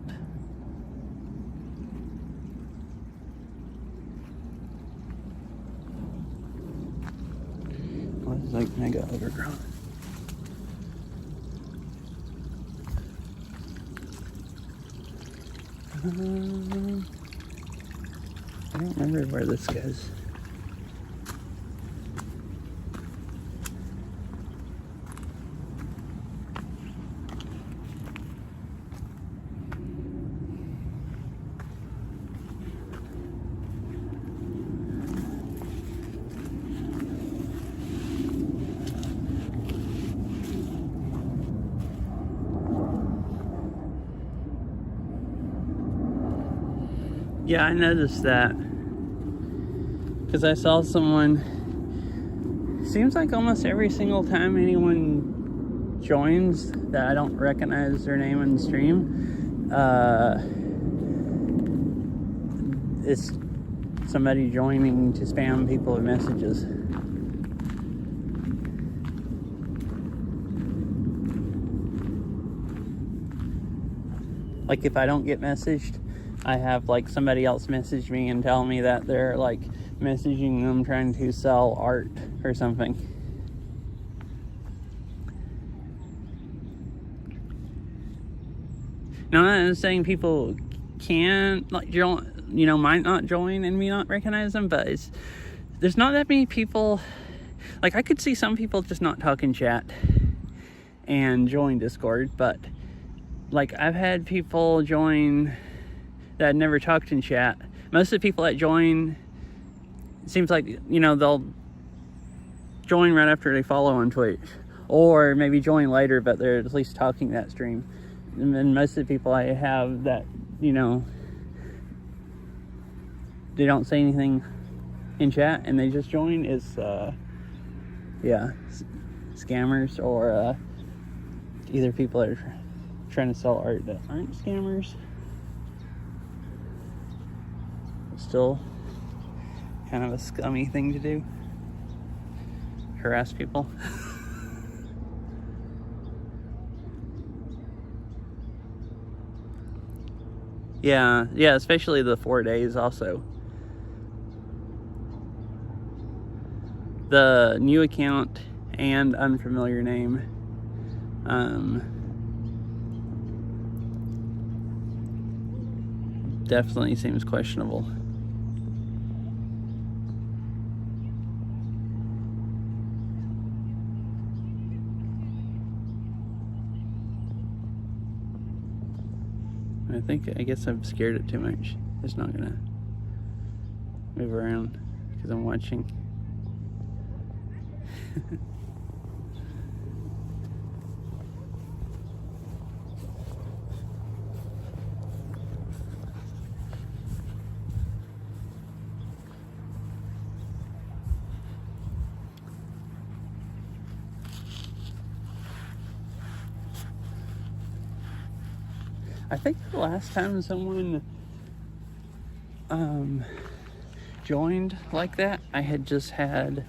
[SPEAKER 1] Well, it's like mega overgrown. I don't remember where this goes. Yeah, I noticed that because I saw someone, seems like almost every single time anyone joins that I don't recognize their name in the stream, it's somebody joining to spam people with messages. Like if I don't get messaged, I have like somebody else message me and tell me that they're like messaging them trying to sell art or something. Now, I'm not saying people can't like might not join and me not recognize them, but there's not that many people. Like, I could see some people just not talk in chat and join Discord, but like I've had people join that never talked in chat. Most of the people that join, it seems like, they'll join right after they follow on Twitch, or maybe join later, but they're at least talking that stream. And then most of the people I have that, they don't say anything in chat and they just join is, scammers, or either people that are trying to sell art that aren't scammers. Still kind of a scummy thing to do. Harass people. Yeah, especially the 4 days also. The new account and unfamiliar name. Definitely seems questionable. I guess I've scared it too much. It's not gonna move around because I'm watching. I think the last time someone joined like that, I had just had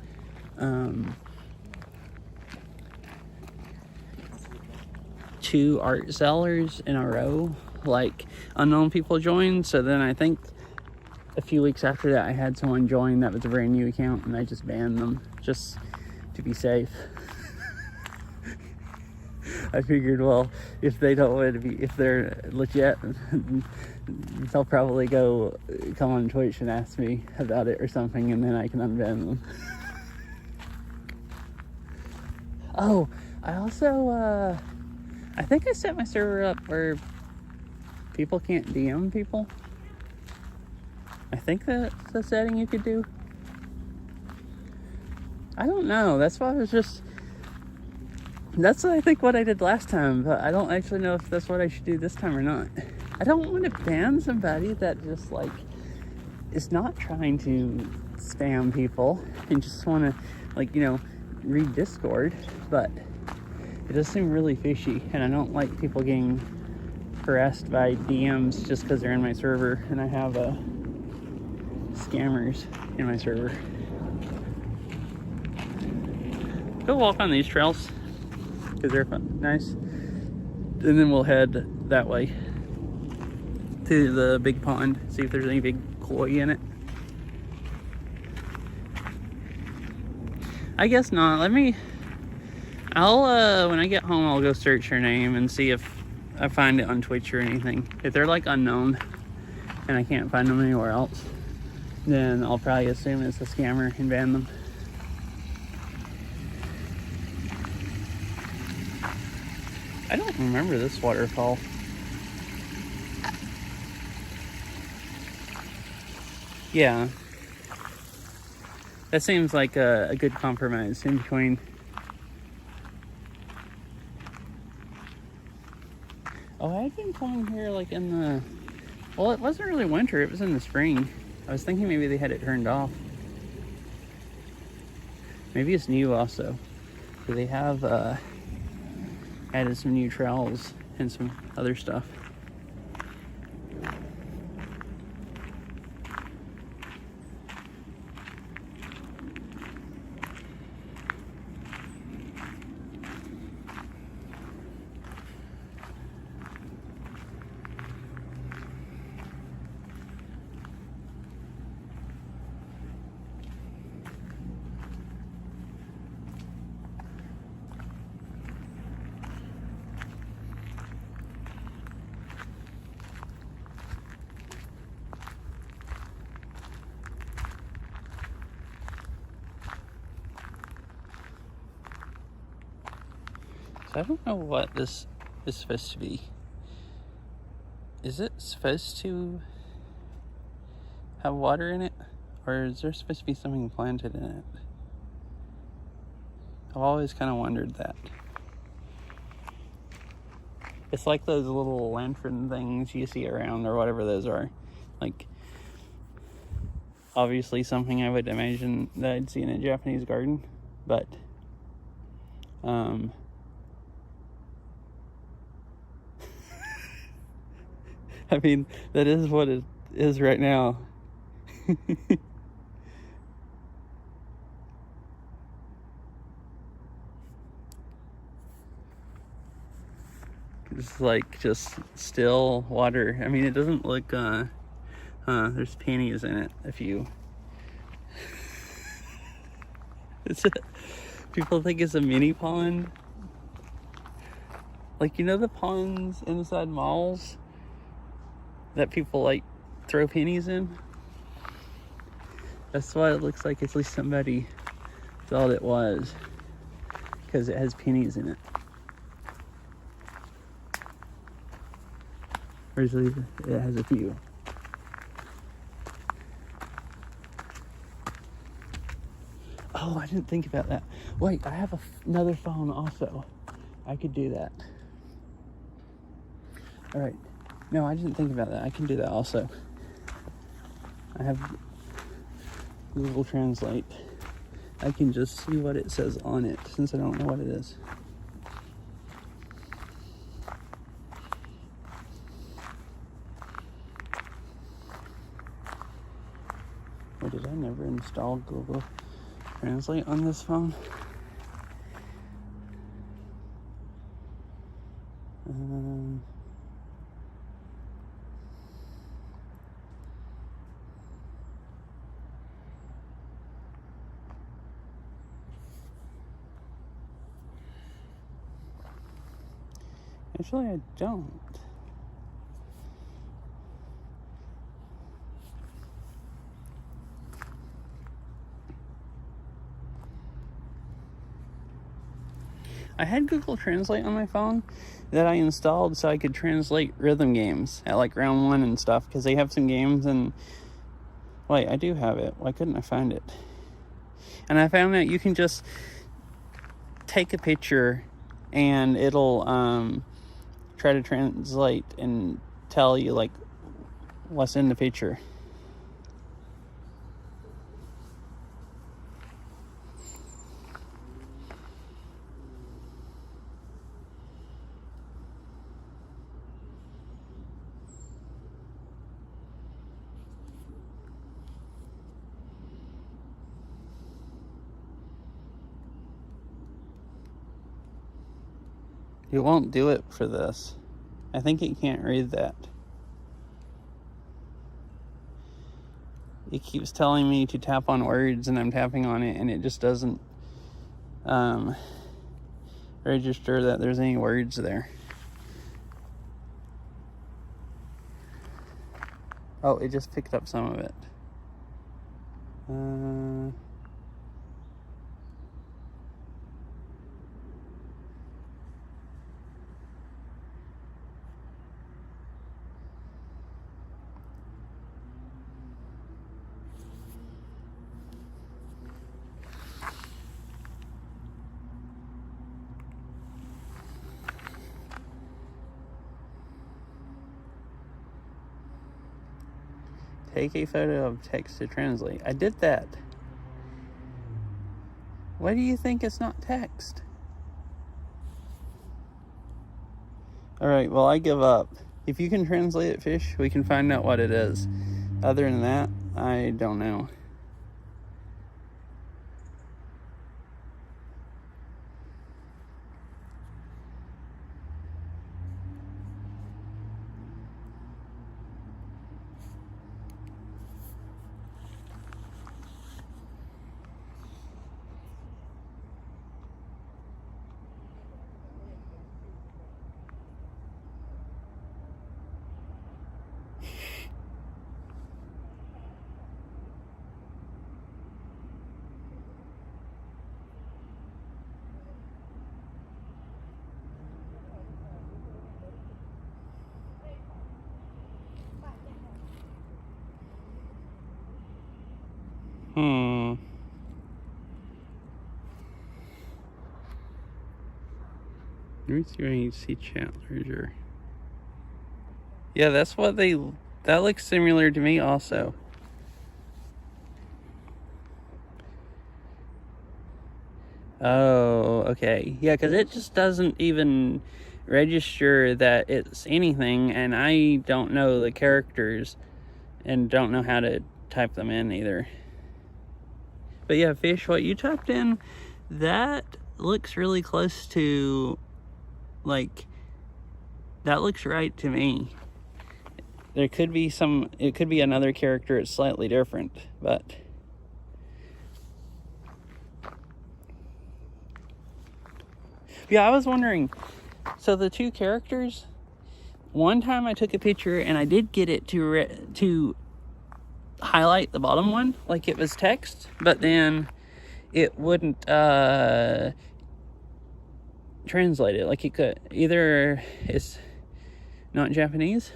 [SPEAKER 1] two art sellers in a row, like unknown people joined. So then I think a few weeks after that I had someone join that was a brand new account, and I just banned them just to be safe. I figured, well, if they don't want to be, if they're legit, they'll probably come on Twitch and ask me about it or something, and then I can unban them. Oh, I also, I think I set my server up where people can't DM people. I think that's a setting you could do. I don't know. That's why I was just... That's, I think, what I did last time, but I don't actually know if that's what I should do this time or not. I don't want to ban somebody that just, like, is not trying to spam people and just want to, like, read Discord, but it does seem really fishy, and I don't like people getting harassed by DMs just because they're in my server, and I have scammers in my server. Go walk on these trails, because they're fun, nice. And then we'll head that way to the big pond, see if there's any big koi in it. I guess not. I'll when I get home, I'll go search her name and see if I find it on Twitch or anything. If they're like unknown and I can't find them anywhere else, then I'll probably assume it's a scammer and ban them. I don't remember this waterfall. Yeah. That seems like a good compromise in between. Oh, I've been coming here like in the... Well, it wasn't really winter, it was in the spring. I was thinking maybe they had it turned off. Maybe it's new also. So they have added some new trails and some other stuff. So I don't know what this is supposed to be. Is it supposed to have water in it? Or is there supposed to be something planted in it? I've always kind of wondered that. It's like those little lantern things you see around, or whatever those are. Like, obviously something I would imagine that I'd see in a Japanese garden. But, I mean, that is what it is right now. It's like just still water. I mean, it doesn't look, there's pennies in it if you... People think it's a mini pond. Like, you know the ponds inside malls that people like throw pennies in? That's why it looks like at least somebody thought it was, because it has pennies in it. Or at least it has a few. Oh, I didn't think about that. Wait, I have another phone also. I could do that. All right. No, I didn't think about that. I can do that also. I have Google Translate. I can just see what it says on it since I don't know what it is. Or did I never install Google Translate on this phone? Actually, I don't. I had Google Translate on my phone that I installed so I could translate rhythm games at like round 1 and stuff, because they have some games and... Wait, I do have it. Why couldn't I find it? And I found that you can just take a picture and it'll try to translate and tell you like what's in the picture. It won't do it for this. I think it can't read that. It keeps telling me to tap on words and I'm tapping on it and it just doesn't register that there's any words there. Oh, it just picked up some of it. Take a photo of text to translate. I did that. Why do you think it's not text? Alright, well, I give up. If you can translate it, fish, we can find out what it is. Other than that, I don't know. Hmm. Let me see when you see Chandler's. Yeah, that's what they... That looks similar to me also. Oh, okay. Yeah, because it just doesn't even register that it's anything, and I don't know the characters and don't know how to type them in either. But yeah, Fish, what you typed in, that looks really close to, like, that looks right to me. There could be some, it could be another character, it's slightly different, but... Yeah, I was wondering, so the two characters, one time I took a picture and I did get it to highlight the bottom one like it was text, but then it wouldn't translate it. Like it could, either it's not Japanese.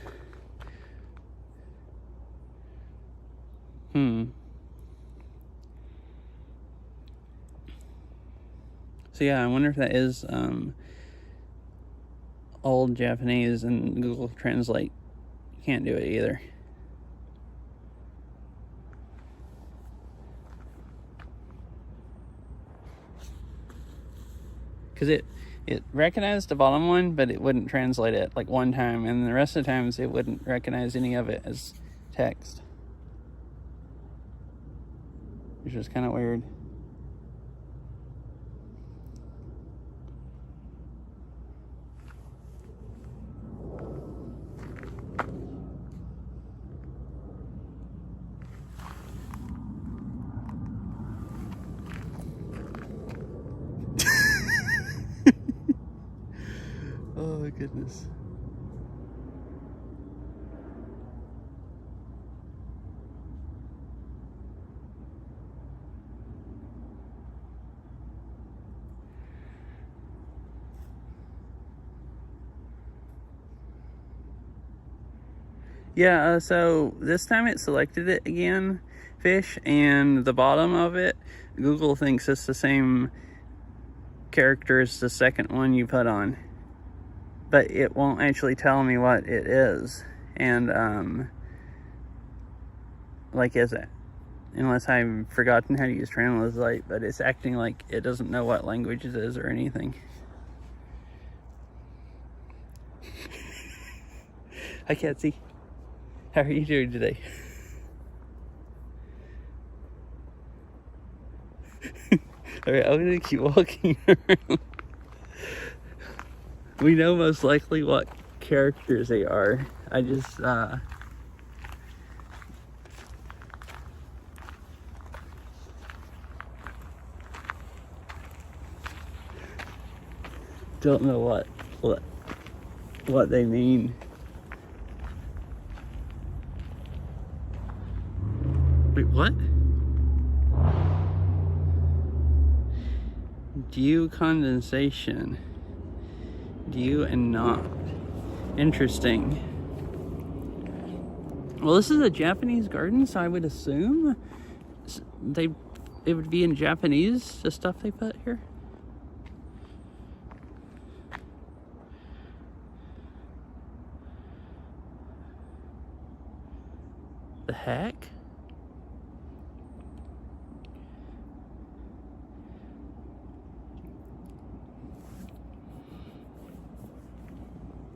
[SPEAKER 1] So yeah, I wonder if that is old Japanese, and Google Translate can't do it either. Because it recognized the bottom one, but it wouldn't translate it like one time, and the rest of the times it wouldn't recognize any of it as text, which is kind of weird. Oh my goodness. Yeah, so this time it selected it again, Fish, and the bottom of it, Google thinks it's the same character as the second one you put on. But it won't actually tell me what it is. And, like, is it? Unless I've forgotten how to use Translate, but it's acting like it doesn't know what language it is or anything. Hi, Katsy. How are you doing today? Alright, I'm gonna keep walking around. We know most likely what characters they are. I just, don't know what they mean. Wait, what? Dew condensation. Dew and not. Interesting. Well, this is a Japanese garden, so I would assume it would be in Japanese, the stuff they put here. The heck?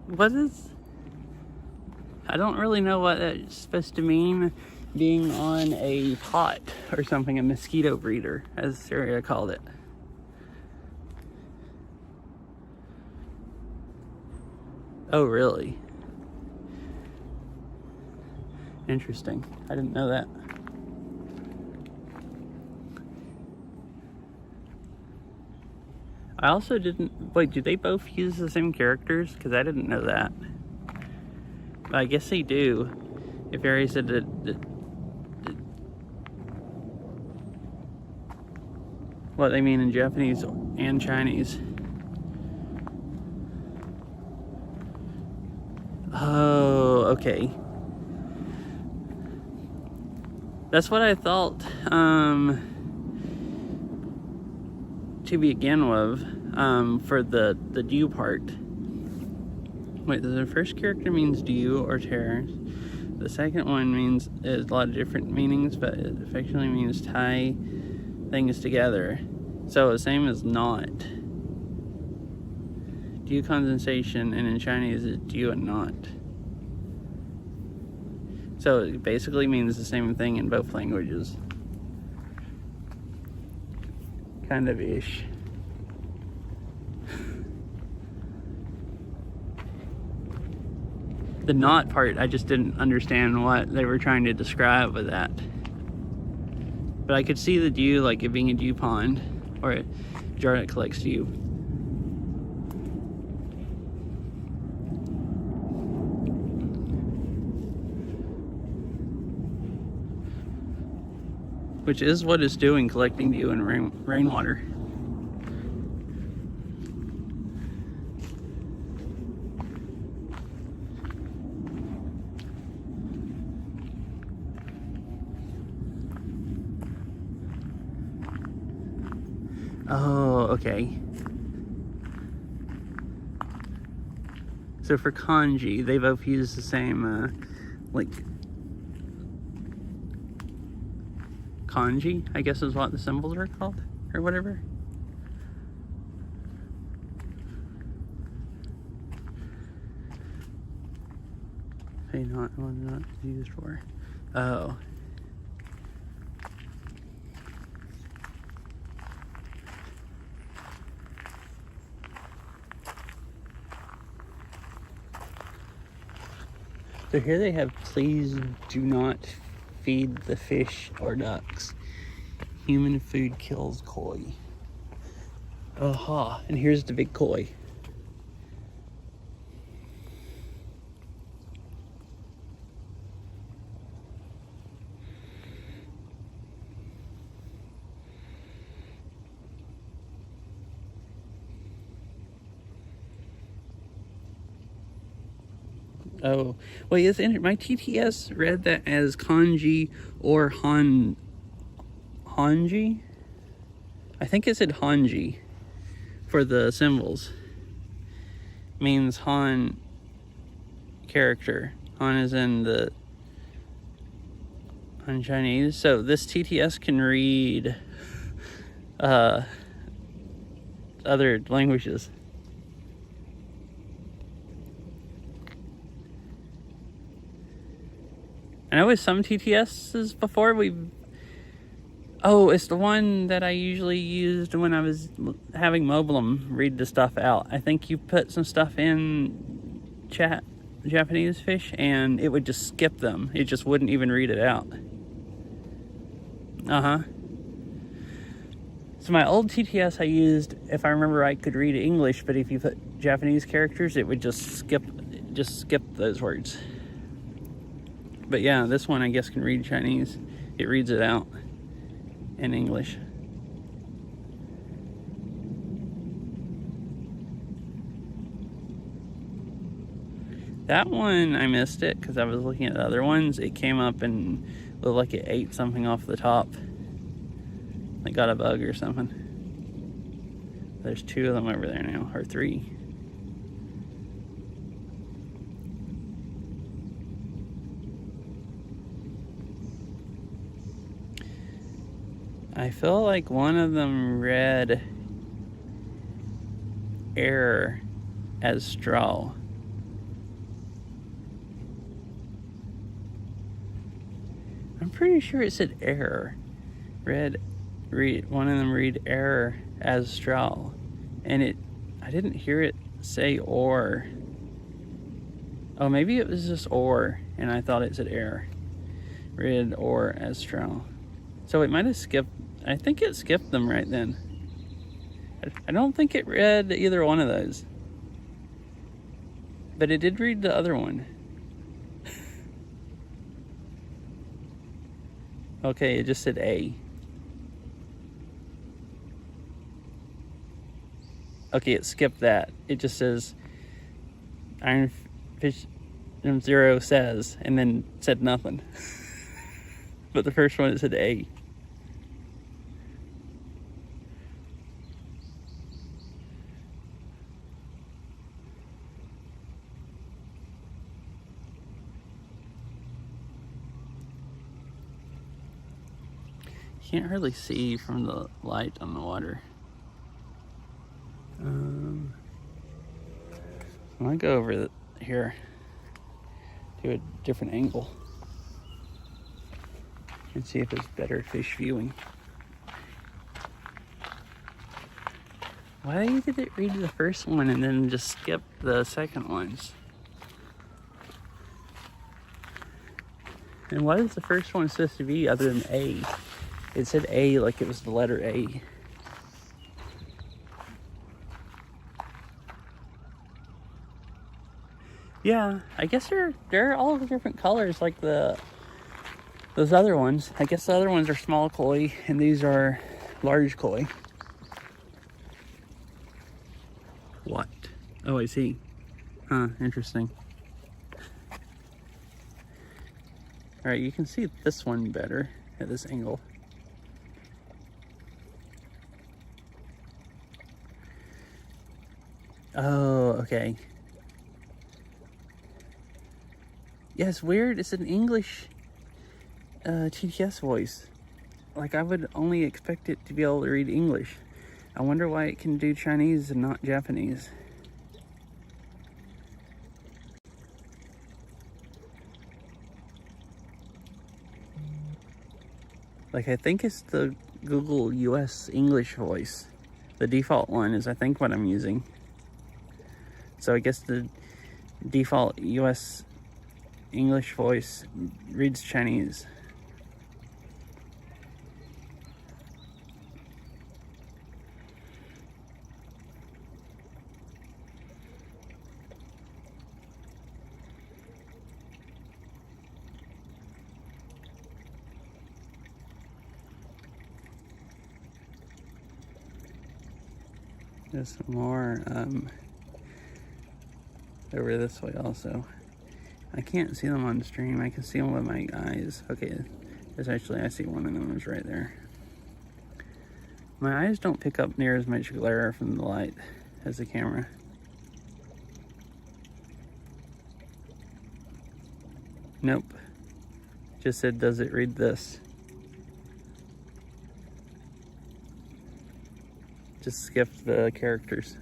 [SPEAKER 1] What is... I don't really know what that's supposed to mean, being on a pot or something, a mosquito breeder, as Sarah called it. Oh, really? Interesting. I didn't know that. I also didn't... Wait, do they both use the same characters? Because I didn't know that. But I guess they do. If Harry said that... what they mean in Japanese and Chinese. Oh, okay. That's what I thought to begin with, for the dew part. Wait, the first character means dew or terror. The second one means a lot of different meanings, but it affectionately means tie things together. So the same as not. Dew condensation, and in Chinese it's dew and not. So it basically means the same thing in both languages. Kind of ish. The not part, I just didn't understand what they were trying to describe with that. But I could see the dew, like it being a dew pond, or a jar that collects dew. Which is what it's doing, collecting dew and rainwater. Oh, okay. So for kanji, they both use the same, like, kanji, I guess is what the symbols are called, or whatever. Hey, not used for. Oh. So here they have, please do not feed the fish or ducks. Human food kills koi. Aha, and here's the big koi. Oh, well, yes, my TTS read that as kanji or hanji. I think it said hanji for the symbols. Means Han character. Han is in the Han Chinese. So this TTS can read other languages. I know with some TTSs before oh, it's the one that I usually used when I was having Moblem read the stuff out. I think you put some stuff in chat Japanese fish and it would just skip them. It just wouldn't even read it out. So my old TTS I used, if I remember right, could read English, but if you put Japanese characters, it would just skip those words. But yeah, this one I guess can read Chinese. It reads it out in English. That one, I missed it because I was looking at the other ones. It came up and looked like it ate something off the top. It got a bug or something. There's 2 of them over there now, or 3. I feel like one of them read error as straw. I'm pretty sure it said error. One of them read error as straw. And I didn't hear it say or. Oh, maybe it was just or, and I thought it said error. Read or as straw. So it might have skipped. I think it skipped them right then. I don't think it read either one of those. But it did read the other one. Okay, it just said A. Okay, it skipped that. It just says Ironfish 0 says, and then said nothing. but the first one it said A. Can't hardly see from the light on the water. I'm gonna go over here to a different angle and see if it's better fish viewing. Why did it read the first one and then just skip the second ones? And what is the first one supposed to be other than A? It said A like it was the letter A. Yeah, I guess they're all different colors like those other ones. I guess the other ones are small koi and these are large koi. What? Oh, I see. Huh, interesting. All right, you can see this one better at this angle. Oh, okay. Yeah, it's weird. It's an English TTS voice. Like, I would only expect it to be able to read English. I wonder why it can do Chinese and not Japanese. Like, I think it's the Google US English voice. The default one is, I think, what I'm using. So I guess the default US English voice reads Chinese. There's some more over this way also. I can't see them on stream. I can see them with my eyes. Okay, there's actually, I see one of them is right there. My eyes don't pick up near as much glare from the light as the camera. Nope. Just said, does it read this? Just skipped the characters.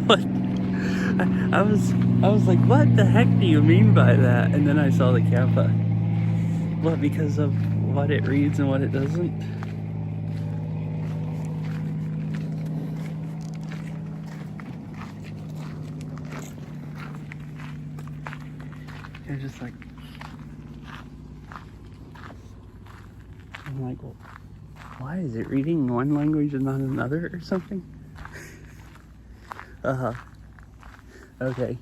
[SPEAKER 1] What? I was like, what the heck do you mean by that? And then I saw the kappa. What, because of what it reads and what it doesn't? You're just like, I'm like, well, why is it reading one language and not another or something? Uh-huh. Okay.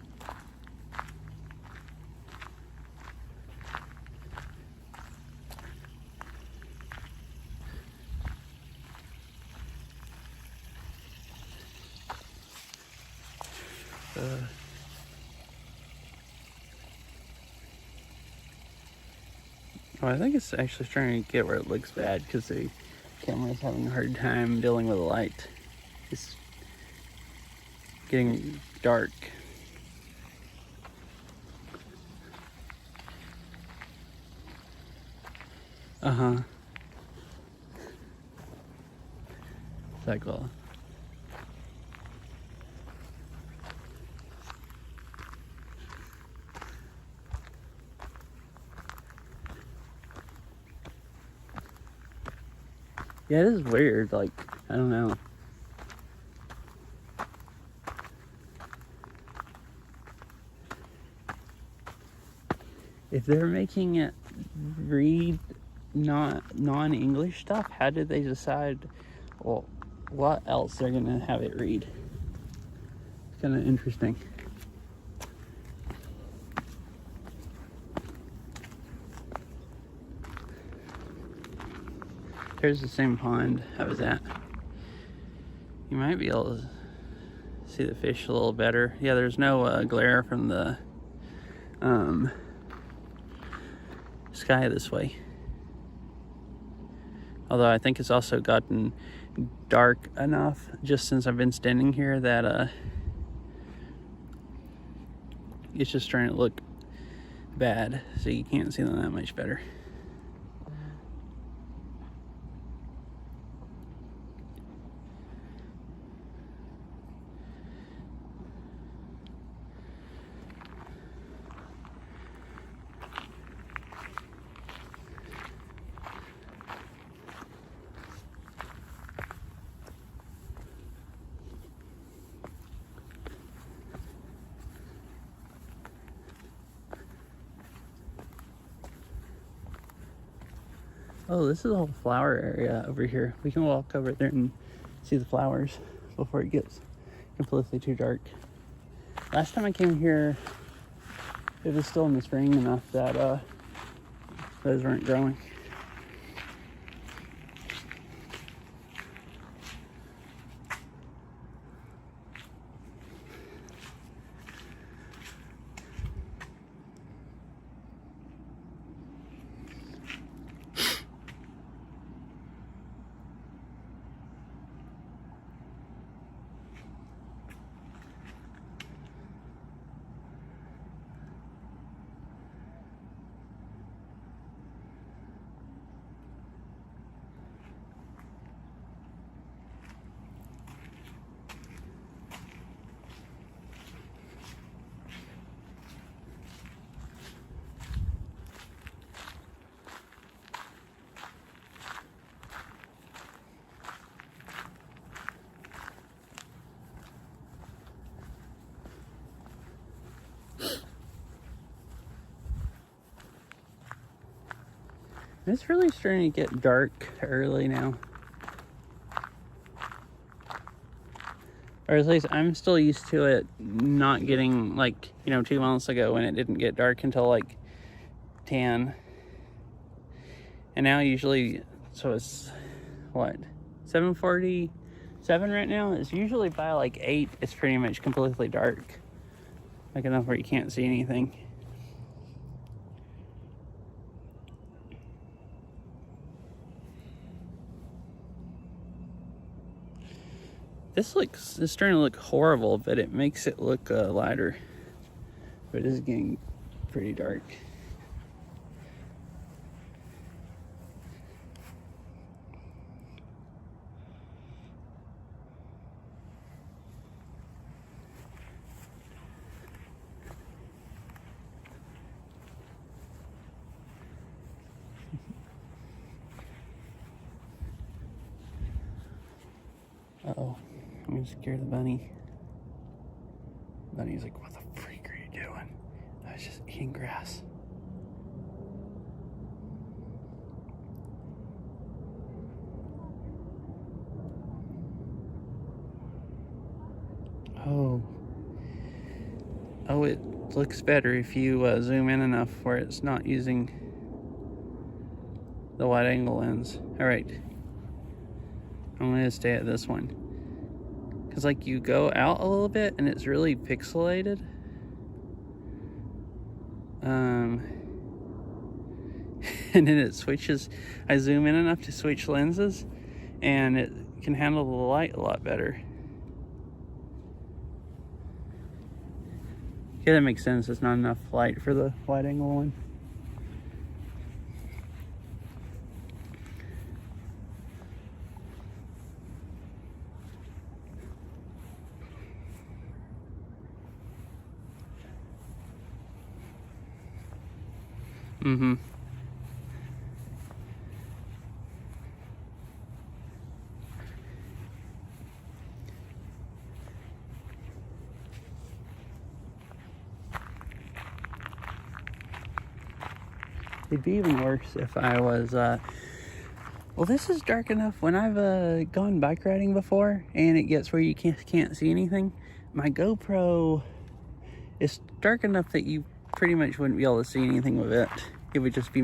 [SPEAKER 1] Well, I think it's actually trying to get where it looks bad because the camera's having a hard time dealing with the light. It's getting dark. Uh-huh. Cycle. Yeah, it is weird. Like, I don't know. If they're making it read non-English stuff, how did they decide, well, what else they're gonna have it read? It's kind of interesting. Here's the same pond I was at. You might be able to see the fish a little better. Yeah, there's no glare from the sky this way. Although I think it's also gotten dark enough just since I've been standing here that it's just starting to look bad, so you can't see them that much better. Oh, this is a whole flower area over here. We can walk over there and see the flowers before it gets completely too dark. Last time I came here, it was still in the spring enough that those weren't growing. It's really starting to get dark early now. Or at least I'm still used to it not getting, like, 2 months ago when it didn't get dark until like 10. And now usually, so it's what, 7:47 right now? It's usually by like 8, it's pretty much completely dark. Like enough where you can't see anything. This is starting to look horrible, but it makes it look lighter. But it is getting pretty dark. Uh-oh. I'm gonna scare the bunny. Bunny's like, what the freak are you doing? I was just eating grass. Oh. Oh, it looks better if you zoom in enough where it's not using the wide angle lens. All right. I'm gonna stay at this one. Cause like you go out a little bit and it's really pixelated. And then it switches. I zoom in enough to switch lenses and it can handle the light a lot better. Yeah, that makes sense. It's not enough light for the wide angle one. Mm-hmm. It'd be even worse if I was, well, this is dark enough when I've gone bike riding before and it gets where you can't see anything. My GoPro is dark enough that you pretty much wouldn't be able to see anything with it. It would just be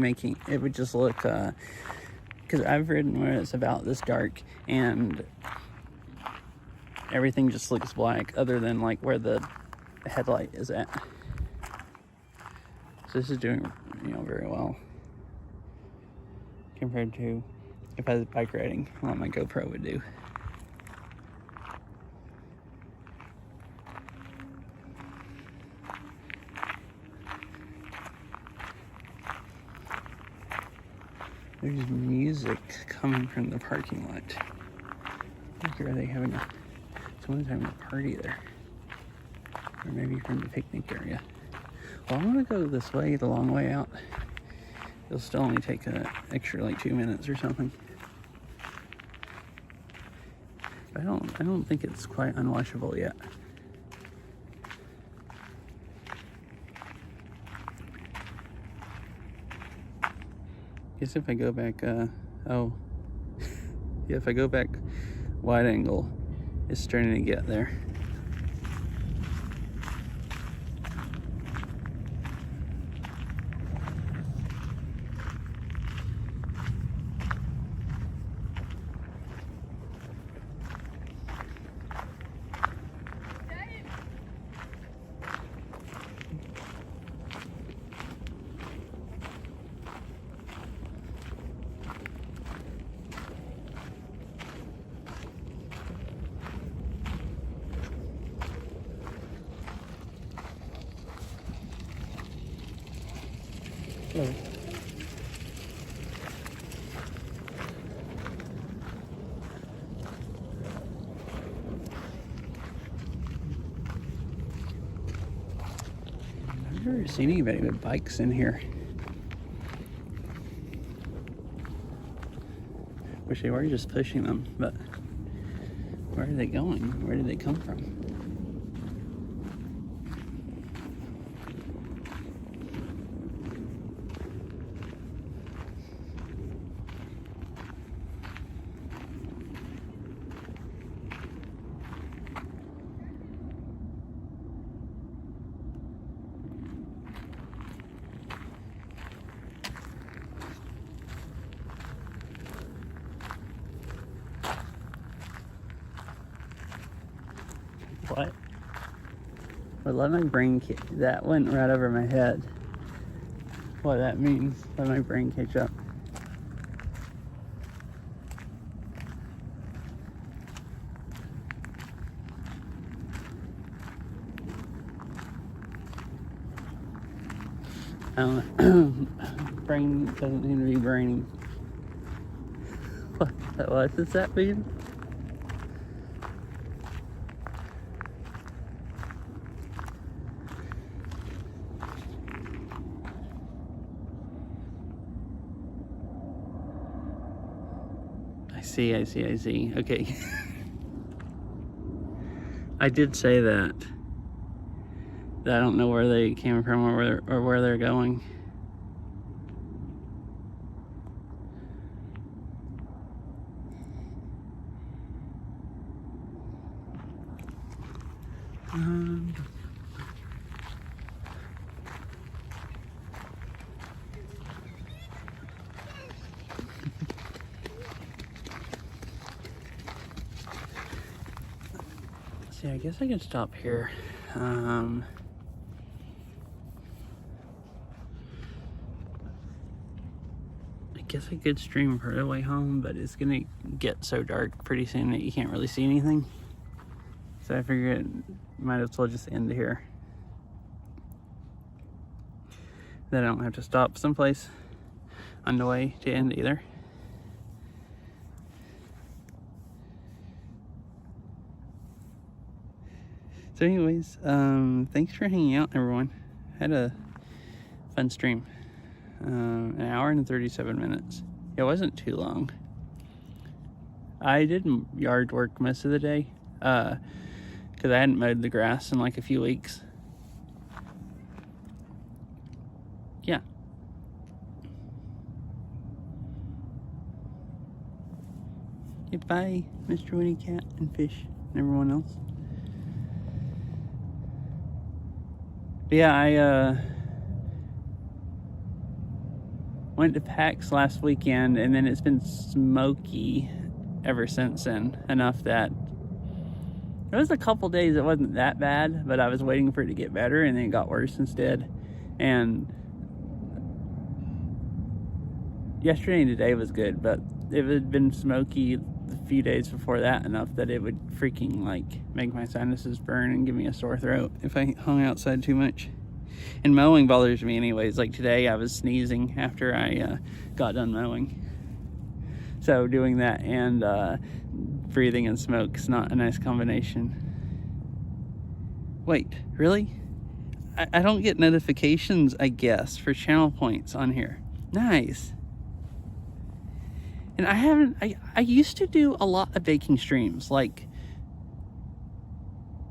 [SPEAKER 1] it would just look, because I've ridden where it's about this dark and everything just looks black other than like where the headlight is at. So this is doing, very well compared to if I was bike riding, what my GoPro would do. There's music coming from the parking lot. Look, are they having someone's having a party there? Or maybe from the picnic area. Well, I'm gonna go this way, the long way out. It'll still only take an extra like 2 minutes or something. But I don't think it's quite unwatchable yet. Guess if I go back, yeah, if I go back wide angle, it's starting to get there. Hello. I've never seen anybody with bikes in here. Wish they were just pushing them, but where are they going? Where did they come from? What? Well, let my brain that went right over my head. What that means, let my brain catch up. I don't know. Brain doesn't seem to be braining. What does that mean? I see. Okay. I did say that I don't know where they came from or where they're going. See, I guess I can stop here. I guess I could stream for the way home, but it's gonna get so dark pretty soon that you can't really see anything. So I figured might as well just end here. Then I don't have to stop someplace on the way to end either. So anyways, thanks for hanging out, everyone. Had a fun stream. An hour and 37 minutes. It wasn't too long. I did yard work most of the day, because I hadn't mowed the grass in like a few weeks. Yeah. Okay, bye, Mr. Winnie Cat and Fish and everyone else. But yeah, I went to PAX last weekend, and then it's been smoky ever since then, enough that there was a couple days it wasn't that bad, but I was waiting for it to get better, and then it got worse instead. And yesterday and today was good, but it had been smoky a few days before that enough that it would freaking like make my sinuses burn and give me a sore throat if I hung outside too much. And mowing bothers me anyways. Like today I was sneezing after I got done mowing. So doing that and breathing in smoke is not a nice combination. Wait, really? I don't get notifications, I guess, for channel points on here. Nice. And I used to do a lot of baking streams, like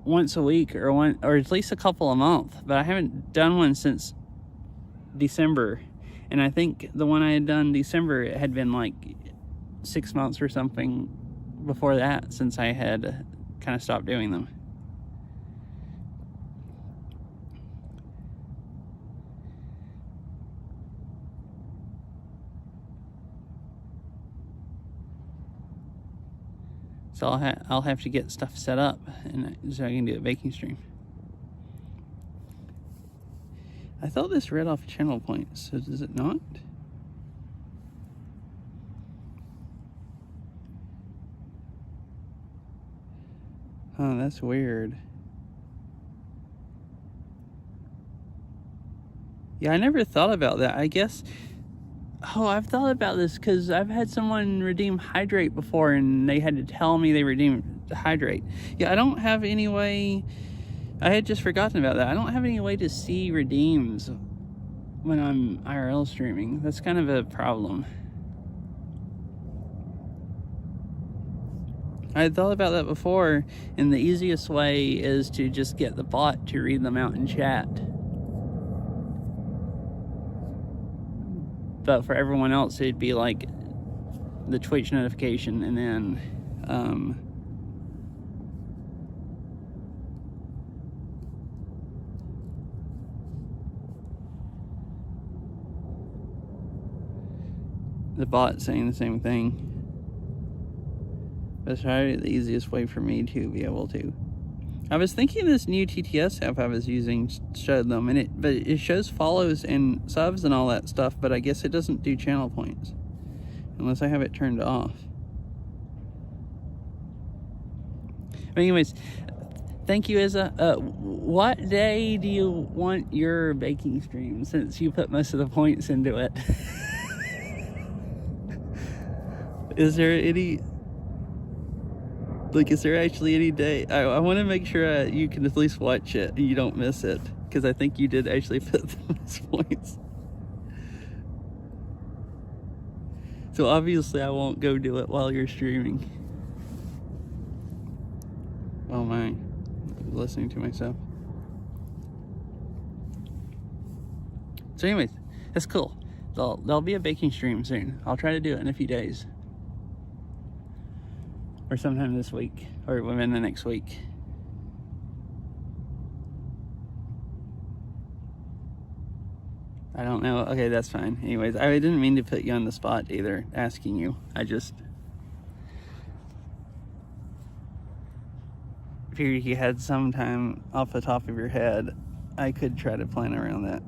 [SPEAKER 1] once a week or at least a couple a month, but I haven't done one since December. And I think the one I had done December, it had been like 6 months or something before that since I had kind of stopped doing them. So I'll have to get stuff set up and so I can do a baking stream. I thought this read off channel points, so does it not? Oh, that's weird. Yeah, I never thought about that. I guess... Oh, I've thought about this because I've had someone redeem Hydrate before and they had to tell me they redeemed Hydrate. Yeah, I don't have any way... I had just forgotten about that. I don't have any way to see redeems when I'm IRL streaming. That's kind of a problem. I had thought about that before, and the easiest way is to just get the bot to read them out in chat. But for everyone else, it'd be like the Twitch notification and then the bot saying the same thing. That's probably the easiest way for me to be able to. I was thinking this new TTS app I was using showed them, but it shows follows and subs and all that stuff, but I guess it doesn't do channel points unless I have it turned off. But anyways, thank you, Izza. What day do you want your baking stream, since you put most of the points into it? Is there any... Like, is there actually any day? I want to make sure you can at least watch it and you don't miss it, because I think you did actually put those points. So obviously I won't go do it while you're streaming. Oh my, I'm listening to myself. So anyways, that's cool. There'll be a baking stream soon. I'll try to do it in a few days. Or sometime this week, or within the next week. I don't know. Okay, that's fine. Anyways, I didn't mean to put you on the spot either, asking you. I just figured you had some time off the top of your head. I could try to plan around that.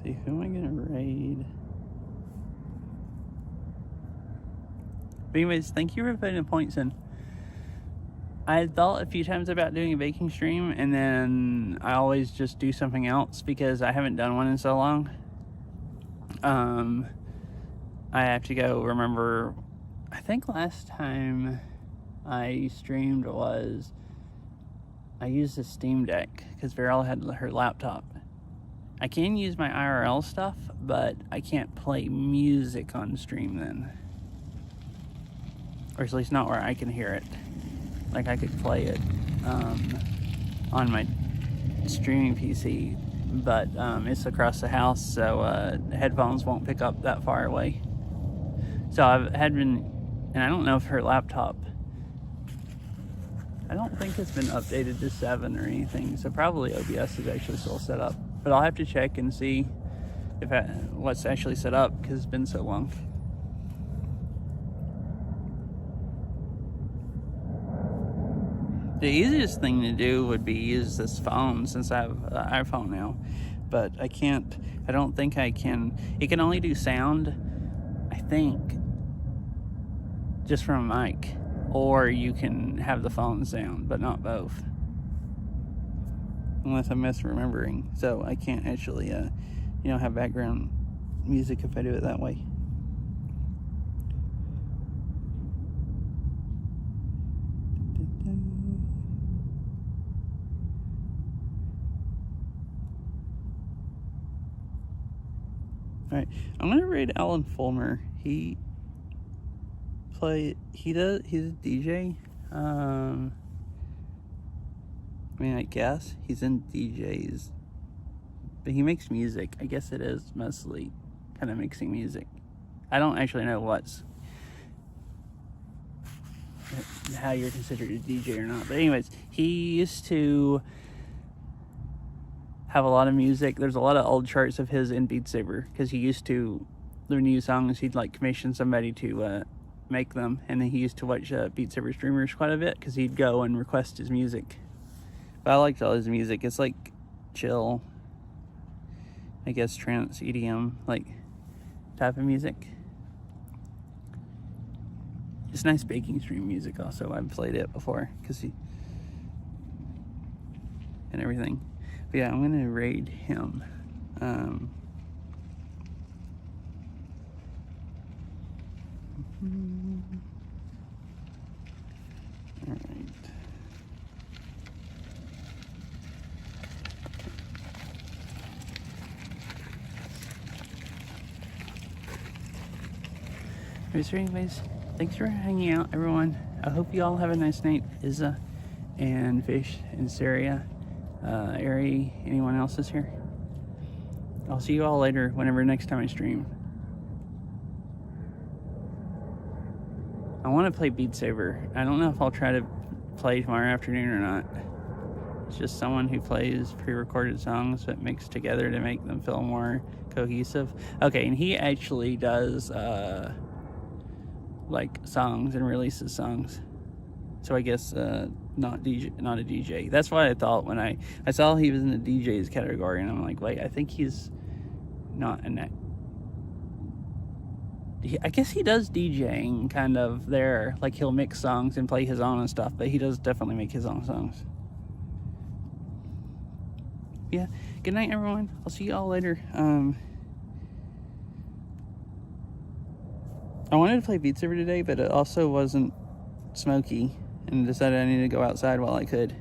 [SPEAKER 1] See, who am I gonna raid? But anyways, thank you for putting the points in. I had thought a few times about doing a baking stream, and then I always just do something else because I haven't done one in so long. I have to go remember, I think last time I streamed I used a Steam Deck because Veryl had her laptop. I can use my IRL stuff, but I can't play music on stream then. Or at least not where I can hear it. Like I could play it on my streaming PC, but it's across the house, so headphones won't pick up that far away. So I've had been, and I don't know if her laptop, I don't think it's been updated to 7 or anything, so probably OBS is actually still set up. But I'll have to check and see if what's actually set up, because it's been so long. The easiest thing to do would be use this phone, since I have an iPhone now. But I don't think I can. It can only do sound, I think, just from a mic. Or you can have the phone sound, but not both. Unless I'm misremembering. So I can't actually, have background music if I do it that way. Alright, I'm gonna rate Alan Fulmer. He's a DJ. I guess he's in DJs, but he makes music. I guess it is mostly kind of mixing music. I don't actually know how you're considered a DJ or not, but anyways, he used to have a lot of music. There's a lot of old charts of his in Beat Saber, because he used to, the new songs, he'd like commission somebody to make them, and then he used to watch Beat Saber streamers quite a bit, because he'd go and request his music. But I liked all his music. It's like chill, I guess, trance, EDM, like type of music. It's nice baking stream music also. I've played it before, and everything. But yeah, I'm gonna raid him. All right. So anyways, thanks for hanging out, everyone. I hope you all have a nice night. Izza and Fish and Saria, Ari, anyone else is here? I'll see you all later, whenever next time I stream. I want to play Beat Saber. I don't know if I'll try to play tomorrow afternoon or not. It's just someone who plays pre-recorded songs but mixed together to make them feel more cohesive. Okay, and he actually does like songs and releases songs. So I guess not a DJ. That's what I thought when I saw he was in the DJs category, and I'm like, wait, I think he's not in that. I guess he does DJing kind of there, like he'll mix songs and play his own and stuff, but he does definitely make his own songs. Yeah, good night, everyone. I'll see you all later. I wanted to play Beat Saber today, but it also wasn't smoky, and decided I needed to go outside while I could.